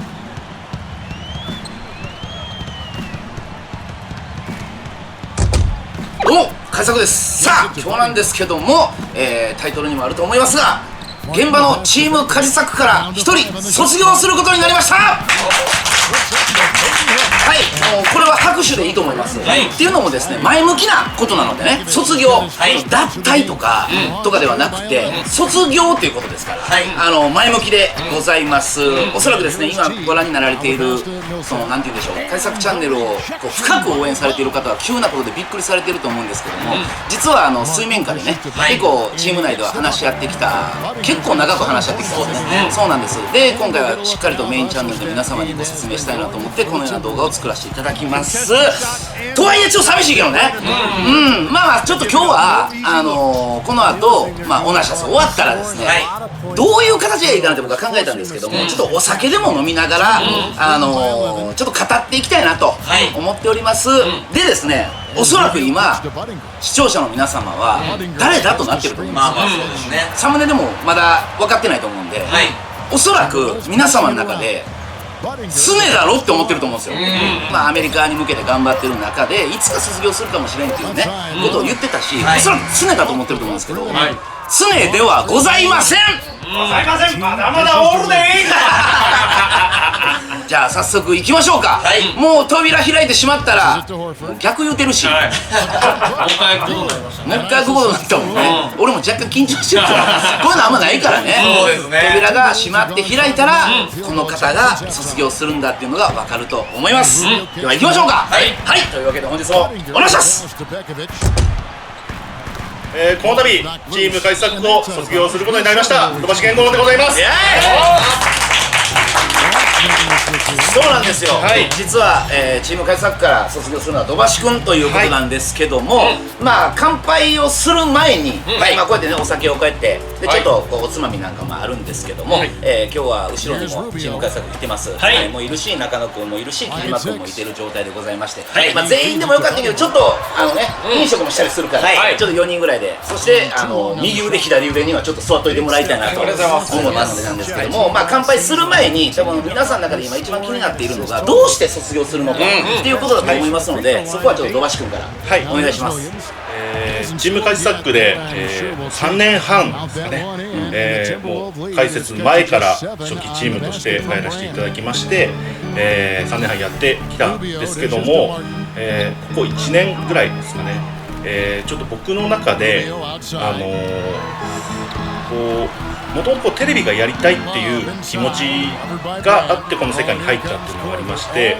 どうも開作です。さあ今日なんですけども、タイトルにもあると思いますが、現場のチームカジサックから1人卒業することになりました。はい、これは拍手でいいと思います、っていうのもですね、前向きなことなのでね、卒業、脱退とかではなくて卒業っていうことですから、前向きでございます。おそらくですね、今ご覧になられているそのなんて言うんでしょう、開作チャンネルをこう深く応援されている方は急なことでびっくりされていると思うんですけども、実は水面下でね、結構チーム内では話し合ってきた、結構長く話し合ってきたんですね。そうなんです。で今回はしっかりとメインチャンネルで皆様にご説明したいなと思ってこのような動画を作らせていただきます。とはいえちょっと寂しいけどね、まあちょっと今日はこの後、オナシャス終わったらですね、どういう形がいいかなって僕は考えたんですけども、ちょっとお酒でも飲みながら、ちょっと語っていきたいなと思っております。でですね、おそらく今視聴者の皆様は誰だとなってると思います。サムネでもまだ分かってないと思うんで、おそらく皆様の中で常だろって思ってると思うんですよ。アメリカに向けて頑張ってる中でいつか卒業するかもしれんっていうねことを言ってたし、おそらく常だと思ってると思うんですけど、常ではございません。まだまだおるでじゃあ早速行きましょうか。もう扉開いてしまったら逆言うてるし、もう一回行くことになったもんね。俺も若干緊張してるからこういうのあんまないからね。扉が閉まって開いたらこの方が卒業するんだっていうのが分かると思います。では行きましょうか。はい、というわけで本日もお願いします。この度チーム開作を卒業することになりました土橋健吾でございます。そうなんですよ、実は、チーム開作から卒業するのは土橋君ということなんですけども、乾杯をする前に、こうやってねお酒をこうやってでちょっとこうおつまみなんかもあるんですけども、今日は後ろにもチーム開作来てます、もういるし中野君もいるし木島君もいてる状態でございまして、全員でもよかったけどちょっと飲食もしたりするから、ちょっと4人ぐらいで、そして右腕左腕にはちょっと座っといてもらいたいなと思ったのでなんですけども、乾杯する前に多分皆さんの中で今一番気になっているのがどうして卒業するのかっていうことだと思いますので、そこはちょっと土橋君からお願いします。チーム開作で、3年半ですかね、もう開設前から初期チームとして入らせていただきまして、3年半やってきたんですけども、ここ1年ぐらいですかね、ちょっと僕の中でもともとテレビがやりたいっていう気持ちがあってこの世界に入ったっていうのがありまして、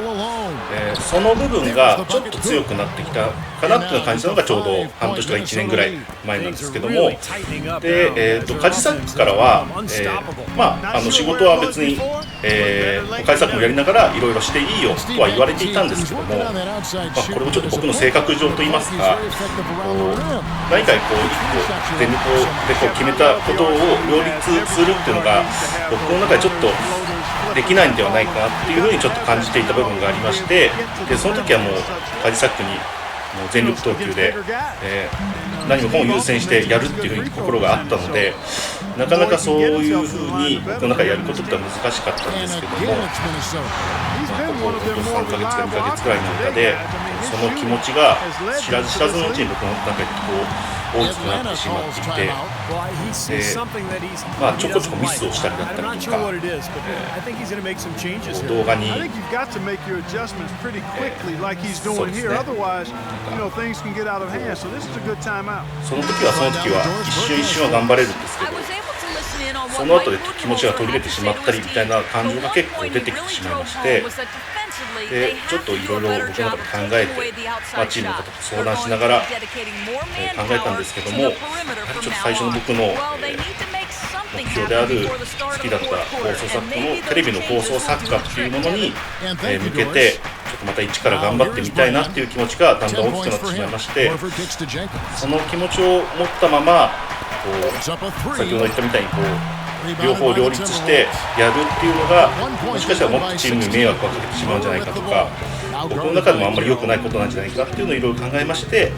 その部分がちょっと強くなってきたかなっていうのを感じたのがちょうど半年とか1年ぐらい前なんですけども、で、カジサックからは、仕事は別に、カジサックもやりながらいろいろしていいよとは言われていたんですけども、これもちょっと僕の性格上といいますか、何かこう一個全力でこう決めたことを両立するっていうのが僕の中でちょっとできないんではないかなっていうふうにちょっと感じていた部分がありまして、でその時はもうカジサックにもう全力投球で、何もかも優先してやるっていうふうに心があったので、なかなかそういうふうに僕の中でやることって難しかったんですけども、ここ3ヶ月か2ヶ月くらいの中でその気持ちが知らず知らずのうちに僕の中で大きくなってしまっていて、ちょこちょこミスをしたりだったりとか、動画にその時は一瞬は頑張れるんですけど、その後で気持ちが途切れてしまったりみたいな感情が結構出てきてしまいまして、でちょっといろいろ僕の中で考えて、チームの方と相談しながら、考えたんですけども、やはりちょっと最初の僕の、目標である好きだった放送作家のテレビの放送作家っていうものに、向けてっとまた一から頑張ってみたいなっていう気持ちがだんだん大きくなってしまいまして、その気持ちを持ったままこう先ほど言ったみたいにこう両方両立してやるっていうのがもしかしたらもっとチームに迷惑をかけてしまうんじゃないかとか、僕の中でもあんまり良くないことなんじゃないかっていうのをいろいろ考えまして、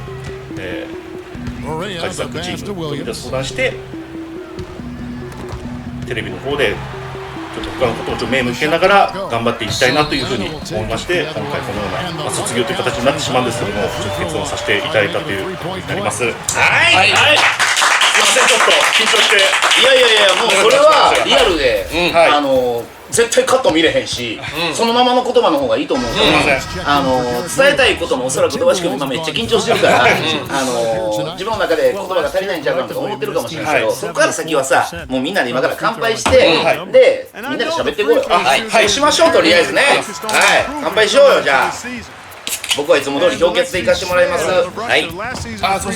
カジサックチームと相談してテレビの方でちょっと他のことを目向けながら頑張っていきたいなというふうに思いまして、今回このような、卒業という形になってしまうんですけども、ちょっと決断させていただいたということになります。はい、すいません、ちょっと緊張して。いやもうそれはリアルで、絶対カット見れへんし、そのままの言葉の方がいいと思うから、伝えたいこともおそらく土橋君今めっちゃ緊張してるから、自分の中で言葉が足りないんちゃうかとか思ってるかもしれないけど、そこから先はさ、もうみんなで今から乾杯して、でみんなで喋っていこうよ。はいしましょう、とりあえずね。はい、乾杯しようよ。じゃあ僕はいつも通り氷結で行かせてもらいます。はい。すいません。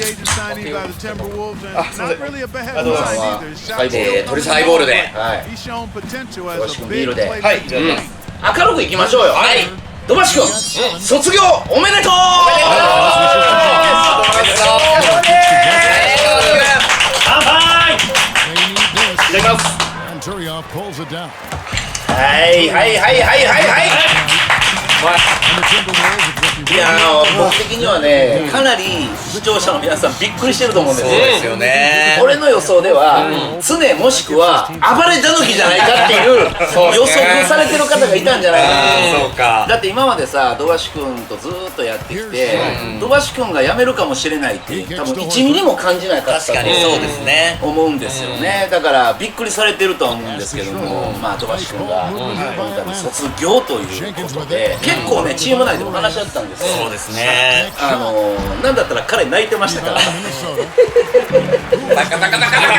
トリスハイボールで。はい。土橋君ビールで。はい。明るくいきましょうよ。はい。土橋君、卒業おめでとう。乾杯。いただきます。いや僕的にはね、かなり視聴者の皆さんびっくりしてると思うんですよ。そうですよね。俺の予想では、常もしくは暴れたぬきじゃないかっていう予測されてる方がいたんじゃないかな。だって今までさ、土橋君とずーっとやってきて、土橋君が辞めるかもしれないって多分1ミリも感じなかったと思うんですよね。だからびっくりされてるとは思うんですけども、まあ土橋君が今回卒業ということで、結構ねチーム内でも話し合ったんですよ。そうですね。なんだったら彼泣いてましたから。バカバカバカバカ。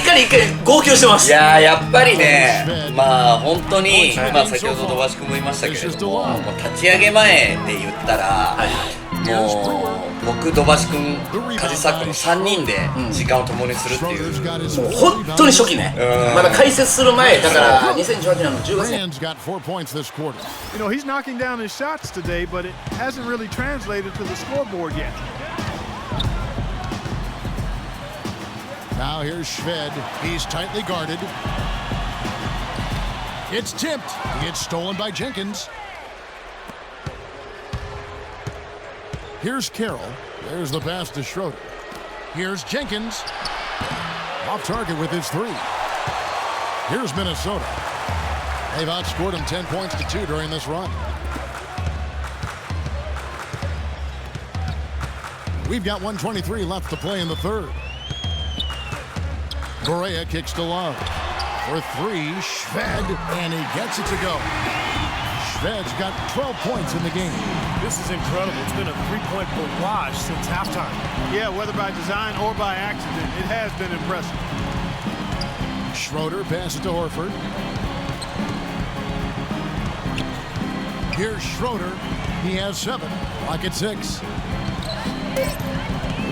彼一回号泣してます。いややっぱりね、まあ本当に、先ほど土橋君も言いましたけれども、立ち上げ前で言ったら、もう僕、土橋君、カジサックの3人で時間を共にするっていう、もう本当に初期ね、まだ開設する前だから2018年の10月ね。You know, he's knocking down his shots today, but it hasn't really translated to the scoreboard yet. Now here's Shved. He's tightly guarded. It's tipped. It's stolen by Jenkins. Here's Carroll. There's the pass to Schroeder. Here's Jenkins. Off target with his three. Here's Minnesota. They've outscored him 10 points to 2 during this run. We've got 1:23 left to play in the third. Correa kicks to Love. For three, Shved, and he gets it to go. Shved's got 12 points in the game. This is incredible. It's been a three-point barrage since halftime. Yeah, whether by design or by accident, it has been impressive. Schroeder passes to Horford. Here's Schroeder. He has 7. Lock at 6.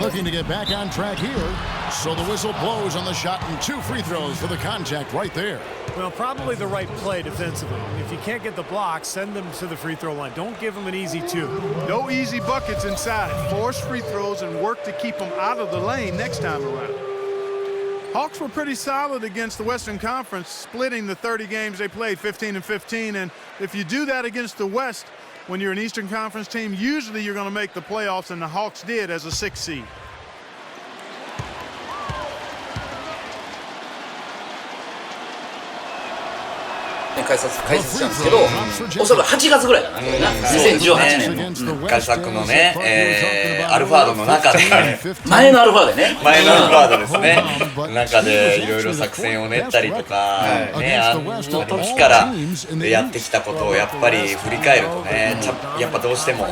Looking to get back on track here. So the whistle blows on the shot and 2 free throws for the contact right there. Well, probably the right play defensively. If you can't get the block, send them to the free throw line. Don't give them an easy 2. No easy buckets inside. Force free throws and work to keep them out of the lane next time around. Hawks were pretty solid against the Western Conference, splitting the 30 games they played, 15 and 15. And if you do that against the West, when you're an Eastern Conference team, usually you're going to make the playoffs, and the Hawks did as a 6th seed. 解説したんですけど、おそらく8月ぐらいだな、2018年のカジサックのね、アルファードの中で前のアルファードね、前のアルファードですね、中でいろいろ作戦を練ったりとか、ね、あの時からやってきたことをやっぱり振り返るとね、やっぱどうしても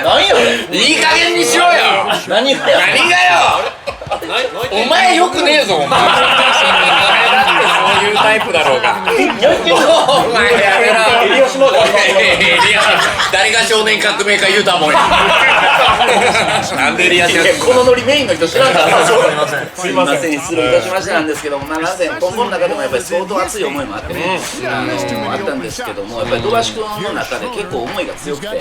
何よ、いい加減にしろよ。何がよ。お前よくねえぞ、お前。だってそういうタナイフだろうが。お前やめろ。誰が少年革命家言うたもんや。なんでエリアシモこのノリメインの人知らんから。すいません、失礼いたしましたなんですけども、なんせ今後の中でもやっぱり相当熱い思いもあってね、あったんですけども、やっぱり土橋君の中で結構思いが強くて、で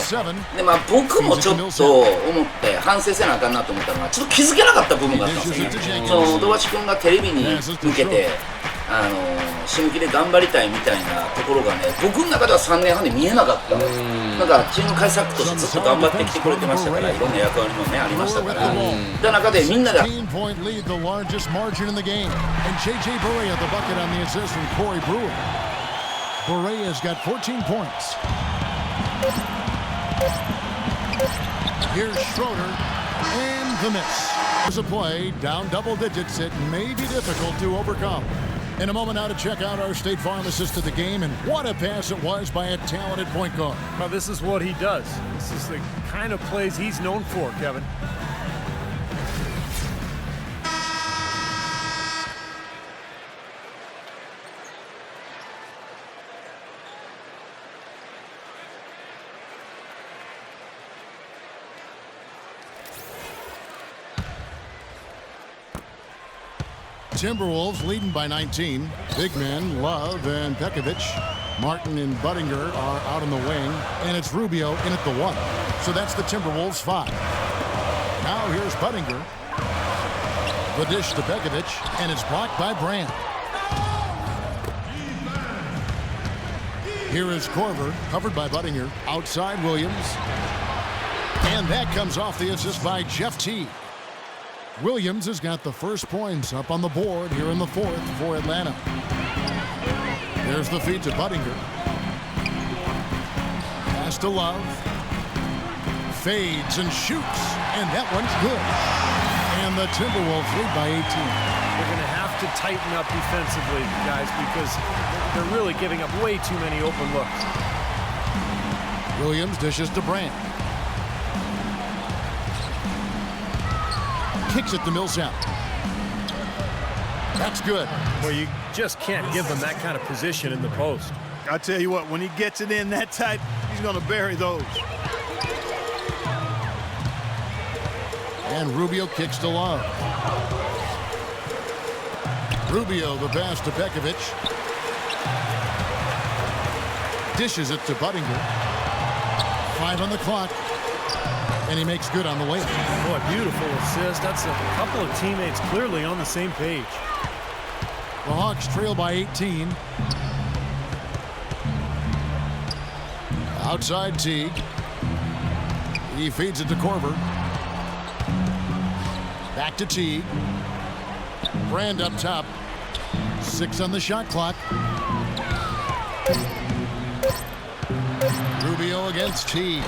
僕もちょっと思って反省せなあかんなと思ったのは、ちょっと気づけなかった部分があったんですよね。その土橋君がテレビに向けて死ぬ気で頑張りたいみたいなところがね、僕の中では3年半で見えなかった。なんかチーム開拓としてずっと頑張ってきてくれてましたから、いろんな役割もねありましたから、で中でみんながBorea's got 14 points. Here's Schroeder and the miss. There's a play down double digits. It may be difficult to overcome. In a moment now to check out our State Farm assist to the game, and what a pass it was by a talented point guard. Well, this is what he does. This is the kind of plays he's known for, Kevin. Timberwolves leading by 19. Big men, Love and Pekovic. Martin and Buttinger are out on the wing, and it's Rubio in at the 1. So that's the Timberwolves 5. Now here's Buttinger. The dish to Pekovic, and it's blocked by Brand. Here is Korver, covered by Buttinger. Outside Williams. And that comes off the assist by Jeff Teague. Williams has got the first points up on the board here in the 4th for Atlanta. There's the feed to Buttinger. Pass to Love. Fades and shoots. And that one's good. And the Timberwolves lead by 18. They're going to have to tighten up defensively, guys, because they're really giving up way too many open looks. Williams dishes to Brand. Kicks it to Millsap. That's good. Well, you just can't give them that kind of position in the post. I tell you what, when he gets it in that tight, he's going to bury those. And Rubio kicks to Love. Rubio the pass to Pekovic. Dishes it to Buttinger. 5 on the clock. And he makes good on the way. Boy, beautiful assist. That's a couple of teammates clearly on the same page. The Hawks trail by 18. Outside Teague. He feeds it to Korver. Back to Teague. Brand up top. 6 on the shot clock. Rubio against Teague.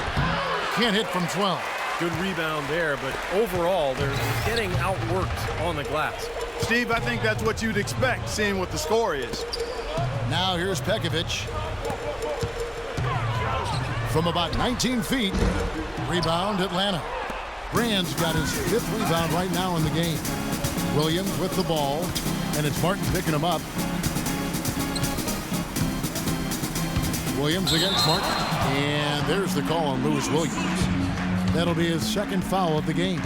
Can't hit from 12. Good rebound there, but overall, they're getting outworked on the glass. Steve, I think that's what you'd expect, seeing what the score is. Now here's Pekovic. From about 19 feet. Rebound, Atlanta. Brand's got his 5th rebound right now in the game. Williams with the ball, and it's Martin picking him up. Williams against Martin, and there's the call on Lewis Williams. That'll be his 2nd foul of the game.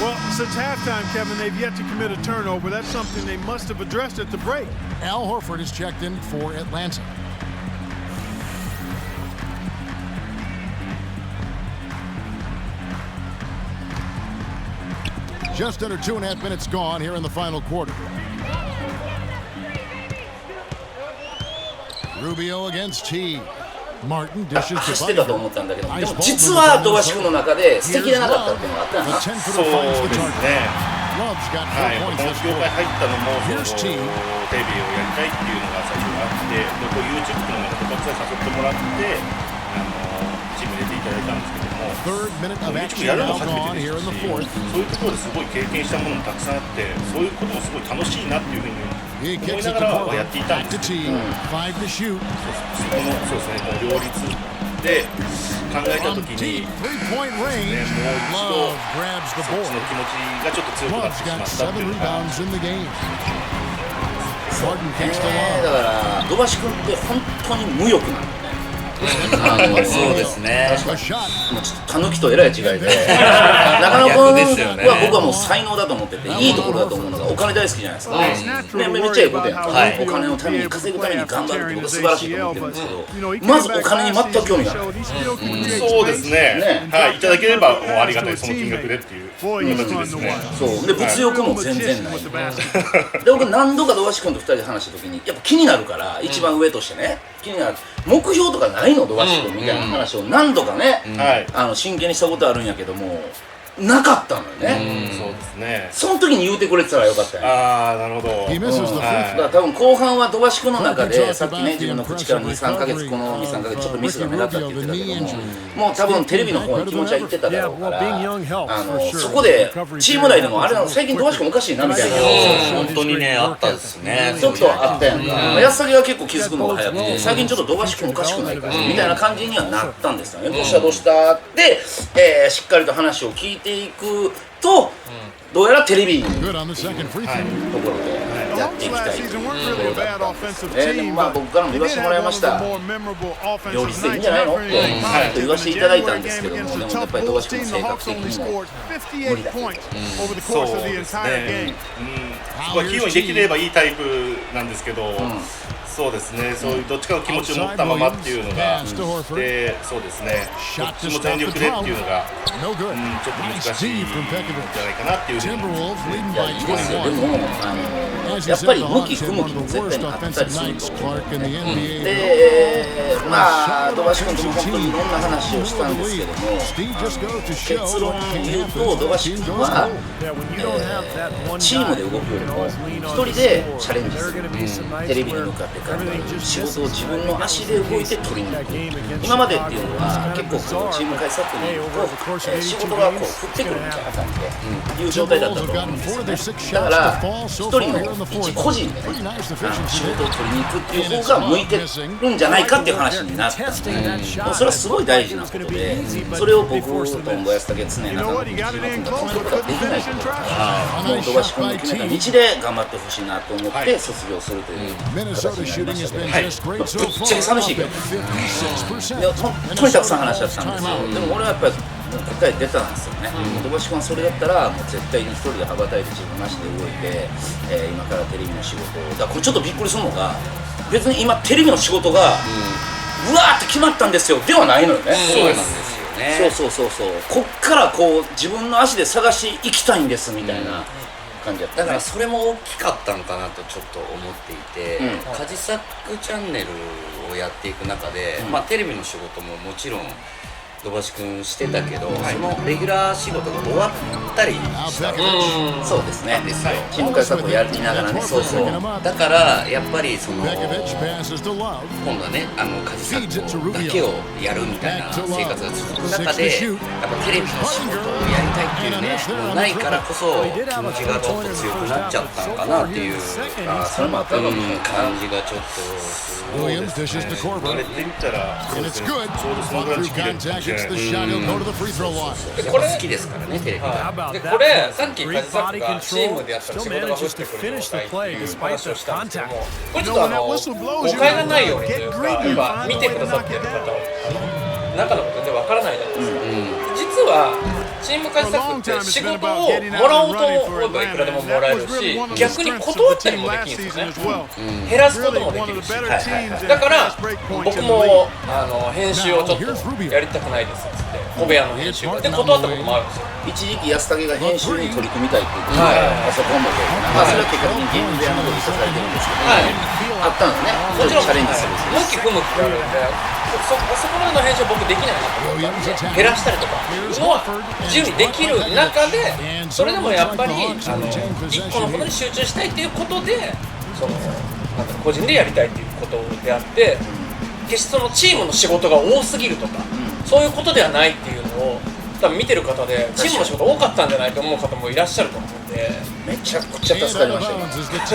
Well, since halftime, Kevin, they've yet to commit a turnover. That's something they must have addressed at the break. Al Horford is checked in for Atlanta. Just under 2.5 minutes gone here in the final quarter. Rubio against T. Martin dishes to 走ってたと思ったんだけど、でも実は土橋君の中で捨てきれなかったっていうのがあったよな。そうですね。はい、この業界入ったのもテレビをやりたいっていうのが最初にあって、でこう YouTube の中でたくさん誘ってもらって、チーム入れていただいたんですけども、YouTube やるの初めてでしたし、そういうところですごい経験したものもたくさんあって、そういうこともすごい楽しいなっていうふうに思いながらはやっていたんですけど、そこのそうですね、もう両立で考えたときに、もう一度そっちの気持ちがちょっと強くなってしまったっていうのが。さだから土橋君って本当に無欲なの。そうですね。もうちょっとタヌキとえらい違いで、中野君は僕はもう才能だと思ってて、いいところだと思うのがお金大好きじゃないですか。めっちゃいいことやんか。お金のために稼ぐために頑張るって僕は素晴らしいと思ってるんですけど、まずお金に全く興味がない。そうですね。はい、いただければもうありがたい、その金額でっていう形ですね。そうで物欲も全然ない。で僕何度か土橋君と2人で話した時にやっぱ気になるから一番上としてね気になる。目標とかないの土橋君みたいな話を何度かね真剣にしたことあるんやけどもなかったのよね。そうですね。その時に言うてくれてたらよかったよ。ああ、なるほど。だから多分後半は土橋君の中でさっきね自分の口から23ヶ月この23ヶ月ちょっとミスが目立ったって言ってたけどももう多分テレビの方に気持ちは言ってただろうからそこでチーム内でもあれ最近土橋君おかしいなみたいな本当にねあったですね。ちょっとあったやんか。安崎は結構気づくのが早くて最近ちょっと土橋君おかしくないかみたいな感じにはなったんですよね。どうしたどうしたってしっかりと話を聞いていくとどうやらテレビのところでやっていきたいというところだったんですね。でもまあ僕からも言わせてもらいました。両立でいいんじゃないのって言わせていただいたんですけどもでもやっぱり土橋君の性格的にも無理だ。そうですね。そこは器用にできればいいタイプなんですけどそうですね、そういうどっちかの気持ちを持ったままっていうのがでそうですね、どっちも全力でっていうのがちょっと難しいんじゃないかなっていうふうにいいですよ。でもやっぱり向き不向きも絶対にあったりすると思うんでまあ土橋君とも本当にいろんな話をしたんですけども結論言うと土橋君はチームで動くよりも一人でチャレンジするテレビに向かって仕事を自分の足で動いて取りに行く。今までっていうのは結構チーム会サックに行くと仕事がこう降ってくるみたいな感じでいう状態だったと思うんですよね。だから一人の一個人でね仕事を取りに行くっていう方が向いてるんじゃないかっていう話になったんでそれはすごい大事なことでそれを僕とんぼやすたけ常中野君が決めることができないことだからもう土橋君の決めた道で頑張ってほしいなと思って卒業するという形になりました。ぶっちゃけ寂しいけど本当にたくさん話しちゃったんですよ。でも俺はやっぱり答え出たんですよね。土橋君はそれだったらもう絶対に一人で羽ばたいて自分の足で動いて今からテレビの仕事をだからこれちょっとびっくりするのが別に今テレビの仕事がうわーって決まったんですよではないのよね。そうなんですよね。そうこっからこう自分の足で探し行きたいんですみたいな感じだった、だからそれも大きかったのかなとちょっと思っていて、カジサックチャンネルをやっていく中で、まあテレビの仕事ももちろん土橋君してたけど、そのレギュラー仕事が終わったりしたわけです。そうですね。チーム会サポやりながらね。そうだからやっぱりその今度はねカジサックだけをやるみたいな生活が続く中でやっぱテレビの仕事をやりたいっていうねないからこそ気持ちがちょっと強くなっちゃったのかなっていうそれもあったの感じがちょっとすごいですね。言われてみたらそうですね。ちょうどそのぐらいの時期で。これ好きですからねテレビが。でこれさっきカジサックがチームでやったら仕事が降ってくる状態っていう話をしたんですけどもこれちょっと誤解がないようにというかやっぱ見てくださってる方は中のこと全然わからないじゃないですか。実はチームカジサックって仕事をもらおうと思えばいくらでももらえるし逆に断ったりもできるんですよね。減らすこともできるしだから僕も編集をちょっとやりたくないですっつって小部屋の編集で断ったこともあるんですよ。一時期安武が編集に取り組みたいって言ってパソコンもまあそれは結果的にゲーム部屋の方にされてるんですけどあったのね。もちろんチャレンジする向き不向きがあるんでそこまでの編集は僕できないなと思ったんで減らしたりとかいうのは自由にできる中でそれでもやっぱり一個のことに集中したいっていうことでなんか個人でやりたいっていうことであって決してそのチームの仕事が多すぎるとかそういうことではないっていうのを多分見てる方でチームの仕事多かったんじゃないと思う方もいらっしゃると思うんでめちゃくちゃ助かりましたよ。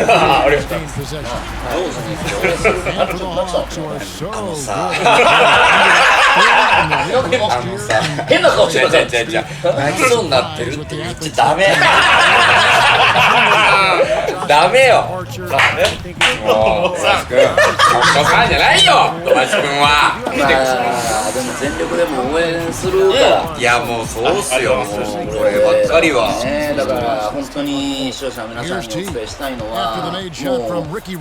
ありがとうございます。上手にあとちょっと待ってあのさ変な顔してる泣きそうになってるって言っちゃダメダメよ。もう土橋君そんなんじゃないよ土橋君は。でも全力でも応援するから。いやもうそうっすよ。もうこればっかりはね。だから本当に視聴者の皆さんにお伝えしたいのは、も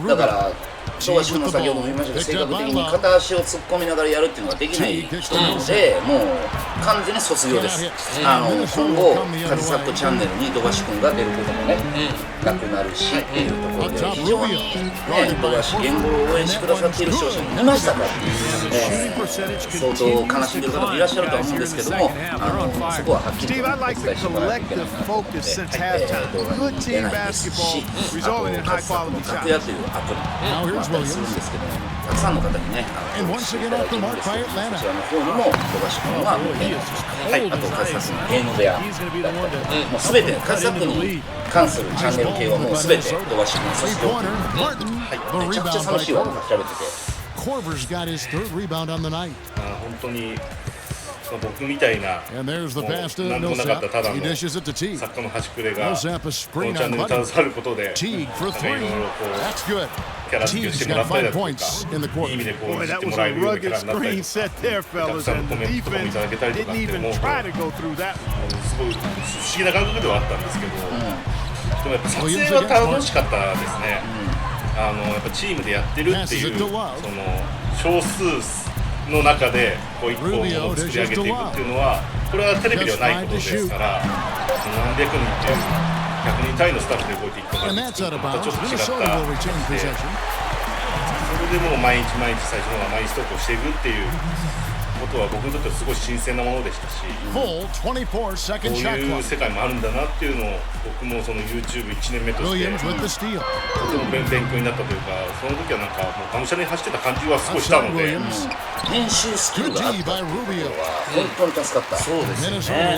うだから富樫君の先ほども言いましたけど、性格的に片足を突っ込みながらやるっていうのができない人なので、もう完全に卒業です。今後カジサックチャンネルに土橋君が出ることもね、なくなるしっていうところで、非常にね、土橋言語を応援してくださっている視聴者もいましたから、相当悲しんでる方もいらっしゃるとは思うんですけども、そこははっきりとお伝えしてもらわないといけないなと思って、動画に出ないですし、あとカジサックの楽屋というアプリもあったりするんですけど、たくさんの方にね、登録していただいてるんですけど、そちらの方にも土橋君は見ています。はい、あとカジサックのゲーム部屋だったり、もうすべてカジサックに関するチャンネル系はもうすべて土橋君卒業という、はい、めちゃくちゃ寂しいわ、調べてて。本当に僕みたいななんともなかったただの作家の端くれがこのチャンネルに携わることでなんかいろいろこうキャラ付けをしてもらったりだとか、いい意味でこういじってもらえるようなキャラになったりとか、たくさんのコメントとかもいただけたりとかっていうのもすごい不思議な感覚ではあったんですけど、でもやっぱ撮影は楽しかったですね。やっぱチームでやってるっていうその少数の中でこう一本を作り上げていくっていうのは、これはテレビではないことですから、何百人っていう100人単位のスタッフで動いていくとかっていうとまたちょっと違ったそれでもう毎日最初の方が毎日投稿していくっていうことは僕にとってはすごい新鮮なものでしたし、こういう世界もあるんだなっていうのを僕もその YouTube1 年目としてとても勉強になったというか、その時はなんかもうがむしゃらに走ってた感じは少ししたので、練習スキルがあったっていうのは本当に助かった。そうですね。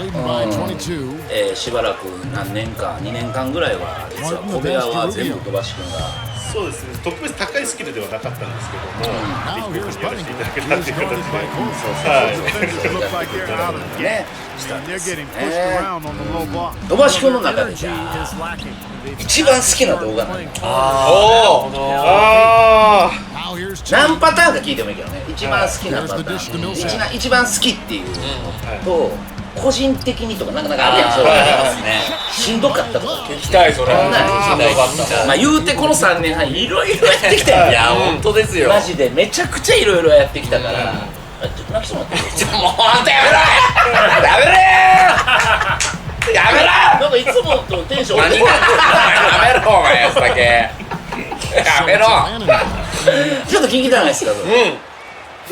しばらく何年か2年間ぐらいは実は小部屋は全部土橋君が。そうですね、特別高いスキルではなかったんですけども、リクエストやらせていただけたっていう形で、土橋君の中でじゃあ一番好きな動画なの。何パターンか聞いてもいいけどね、一番好きなパターン、一番好きっていうのと、個人的にとかなんかあるやん。それしんどかったとか聞きたい。それまあ言うてこの3年半いろいろやってきたよ。いや本当ですよ、マジでめちゃくちゃいろいろやってきたから、ちょっと泣きそうになってる。もうほんとやめろやめろなんかいつもとテンションやめろお前酒やめろちょっと聞きたないですか。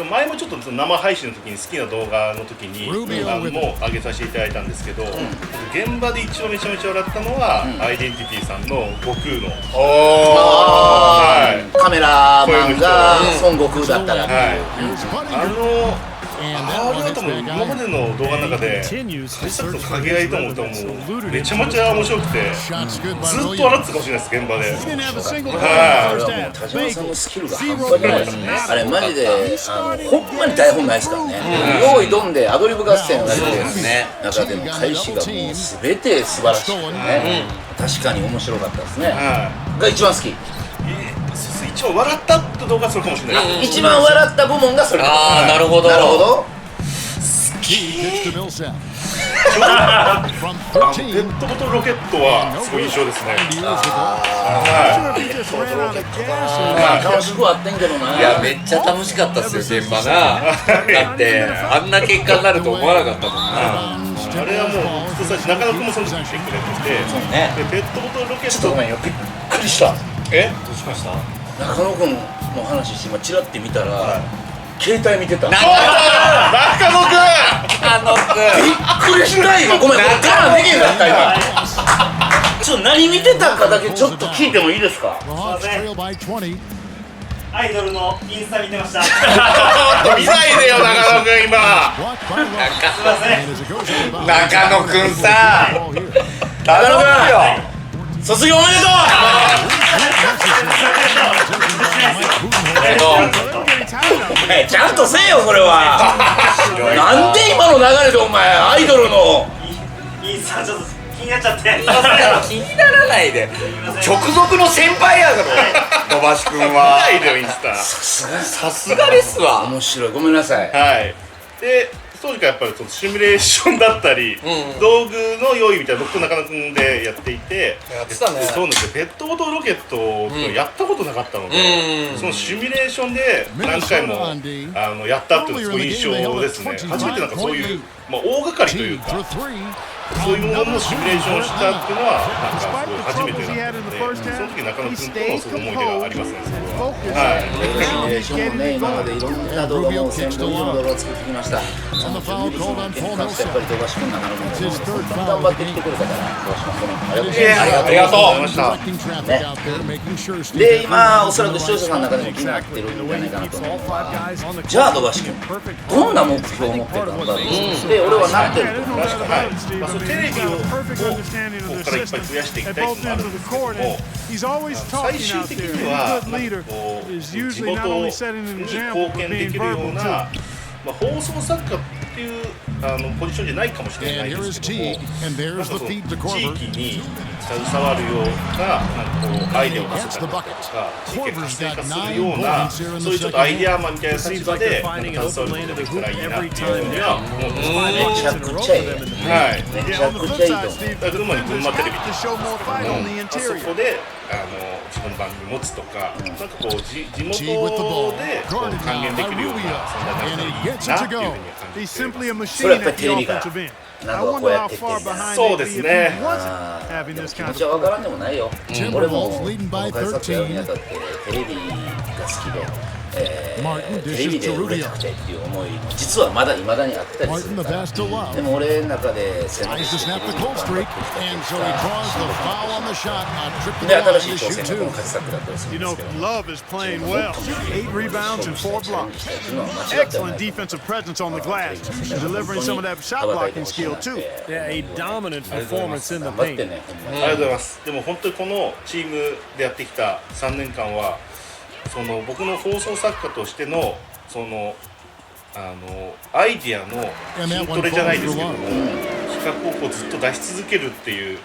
前もちょっと生配信の時に好きな動画の時にも上げさせていただいたんですけど、現場で一番めちゃめちゃ笑ったのはアイデンティティさんの悟空のカメラマンが孫悟空だったら、あれだとも今までの動画の中でカジサックの掛け合いと思うともうめちゃめちゃ面白くてずっと笑ってたかもしれないです、現場で。あれはもう田島さんのスキルが半端ないですね。あれマジでほんまに台本ないですからね。用意どんでアドリブ合戦が出てる中でも開始がもう全て素晴らしくてね、確かに面白かったですね。が一番好き。一番笑ったって動画はそれかもしれない。一番笑った部門がそれ。ああなるほどなるほど。ペットボトルロケットはすごい印象ですね。楽しくはあってんけどな。いやめっちゃ楽しかったっすよ現場な。だってあんな結果になると思わなかったもんな。あれはもう中野君もその時来てくれてて、ペットボトルロケット。ちょっとごめんよ、びっくりした。どうしました？中野君の話して今チラって見たら、携帯見てた。中野君びっくりした今。ごめん、我慢できへんかった今。ちょっと何見てたかだけちょっと聞いてもいいですか？アイドルのインスタ見てました。見ないでよ中野君今。中野君さ、中野君卒業おめでとう。ちゃんとせえよそれは。なんで今の流れでお前アイドルのインスタちょっと気になっちゃって。気にならないで。直属の先輩やから土橋君は。さすがですわ。面白い。ごめんなさい。はい。で当時からやっぱりそのシミュレーションだったり、道具の用意みたいな僕と中野君でやっていて、やってたね。そうなんですよ。ペットボトルロケットをやったことなかったので、そのシミュレーションで何回もやったっていうのがすごい印象ですね。初めてなんかそういう大掛かりというか。そういうもののシミュレーションをしたっていうのはなんかすごい初めてなので、その時中野君とのすごい思い出がありますね。はい。シミュレーションもね、今までいろんな動画も1000本以上の動画を作ってきました。そのシミュレーションに関してやっぱり土橋君中野君頑張ってきてくれたから土橋君ありがとうございました。ね。で今おそらく視聴者さんの中でも気になってるんじゃないかなと思うのは、じゃあ土橋君どんな目標を持ってるのかで俺はなってると思います。テレビをここからいっぱい増やしていきたいというのがあるんですけども、最終的にはこう地元に貢献できるような、放送作家っていうポジションじゃないかもしれないですけども、なんかその地域に携わるようなこうアイデアを出せたりとか地域が活性化するようなそういうちょっとアイデアマンみたいな立場で携わることができたらいいなっていうふうには思ってます。めちゃくちゃいい。はい。めちゃくちゃいいと思う。群馬に群馬テレビってそこで自分の番組持つとか、なんかこう地元で還元できるような存在になったらいいなっていうふうに感じています。それやっぱりテレビからなんかこうやってってそうですね。気持ちは分からんでもないよ。俺もこの開発やるにあたってテレビが好きで。テレビで売れたくてっていう思い実はまだ未だにあったりするから、でも俺の中で背伸びしてテレビを頑張ってきたで新しい挑戦がこのカジサックだったりするんですけど、Excellent defensive presence on the glass, delivering some of that shot blocking skill too. A dominant performance in the paint. ありがとうございます。でも本当にこのチームでやってきた3年間はその僕の放送作家としてのそのアイディアの筋トレじゃないですけども、企画をこうずっと出し続けるっていう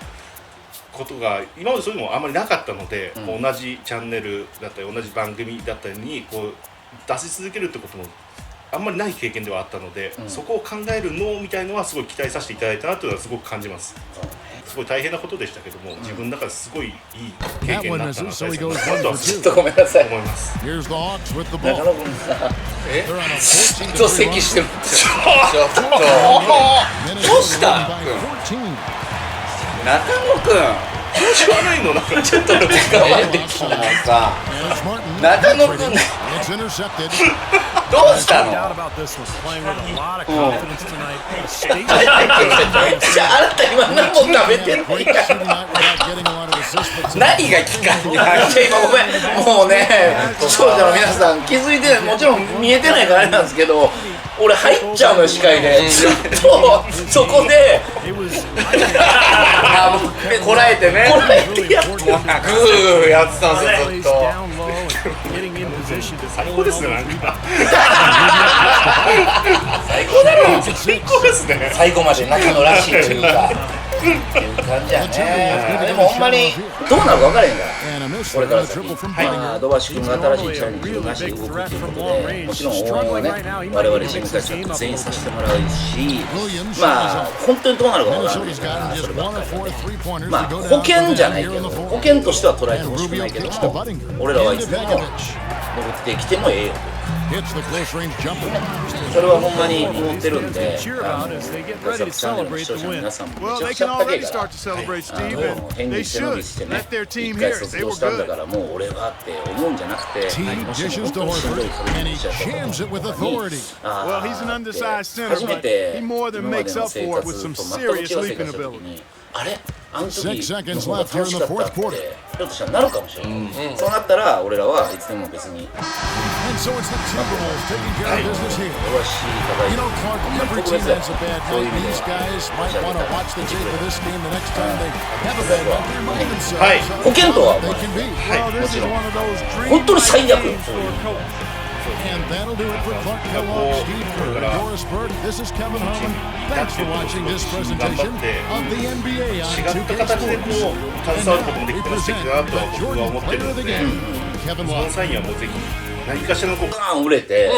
ことが今までそういうのもあんまりなかったので、同じチャンネルだったり同じ番組だったりにこう出し続けるってこともあんまりない経験ではあったので、そこを考える脳みたいのはすごい期待させていただいたなというのはすごく感じます。すごい大変なことでしたけども、自分の中ですごいいい経験になったなとちょっとごめんなさい。思います。中野君さ、ずっと咳してるんですよ。どうした中野君調子悪いのなんかちょっと待ってさ中野君どうしたの？じゃああなた今何も食べてないや何が機械になって今ごめんもうね視聴者の皆さん気づいてないもちろん見えてないからあれなんですけど俺入っちゃうの視界でずっとそこでこらえてねこらえてやってグーやってたんですよずっと最高ですねなんか最高だろ最高ですね最後まで中野らしいというかっていう感じやね。でもほんまにどうなるか分からへんからこれから先土橋君が新しいチャレンジをなしで動くっていうことでもちろん応援はね我々チーム会社全員させてもらうし本当にどうなるか分からないからそればっかりで保険じゃないけど保険としては捉えてほしくないけど俺らはいつでも戻ってきてもええよそれはほんまに思ってるんでチャンネルの視聴者の皆さんもめちゃくちゃあったけえから返事背伸びしてね一回卒業したんだからもう俺はって思うんじゃなくてもしも本当にしんどい壁にしちゃったと思うに初めて今までの生活と全く打ち合わせがした時にあれあの時の方が楽しかったってひょっとしたらなるかもしれない、そうなったら俺らはいつでも別によろしいいただいて特別だよそういう意味では申し上げたら来てくれた保険とはもちろん本当に最悪 And that'll do it for Clark Kellogg, Steve Kerr, Doris Burke. This is Kevin Harlan. Thanks for watching this presentation of the NBA on 2K Sports. And now we present the Jordan Player of the Game, Kevin Love. その際にはもうぜひ何かしらの売れて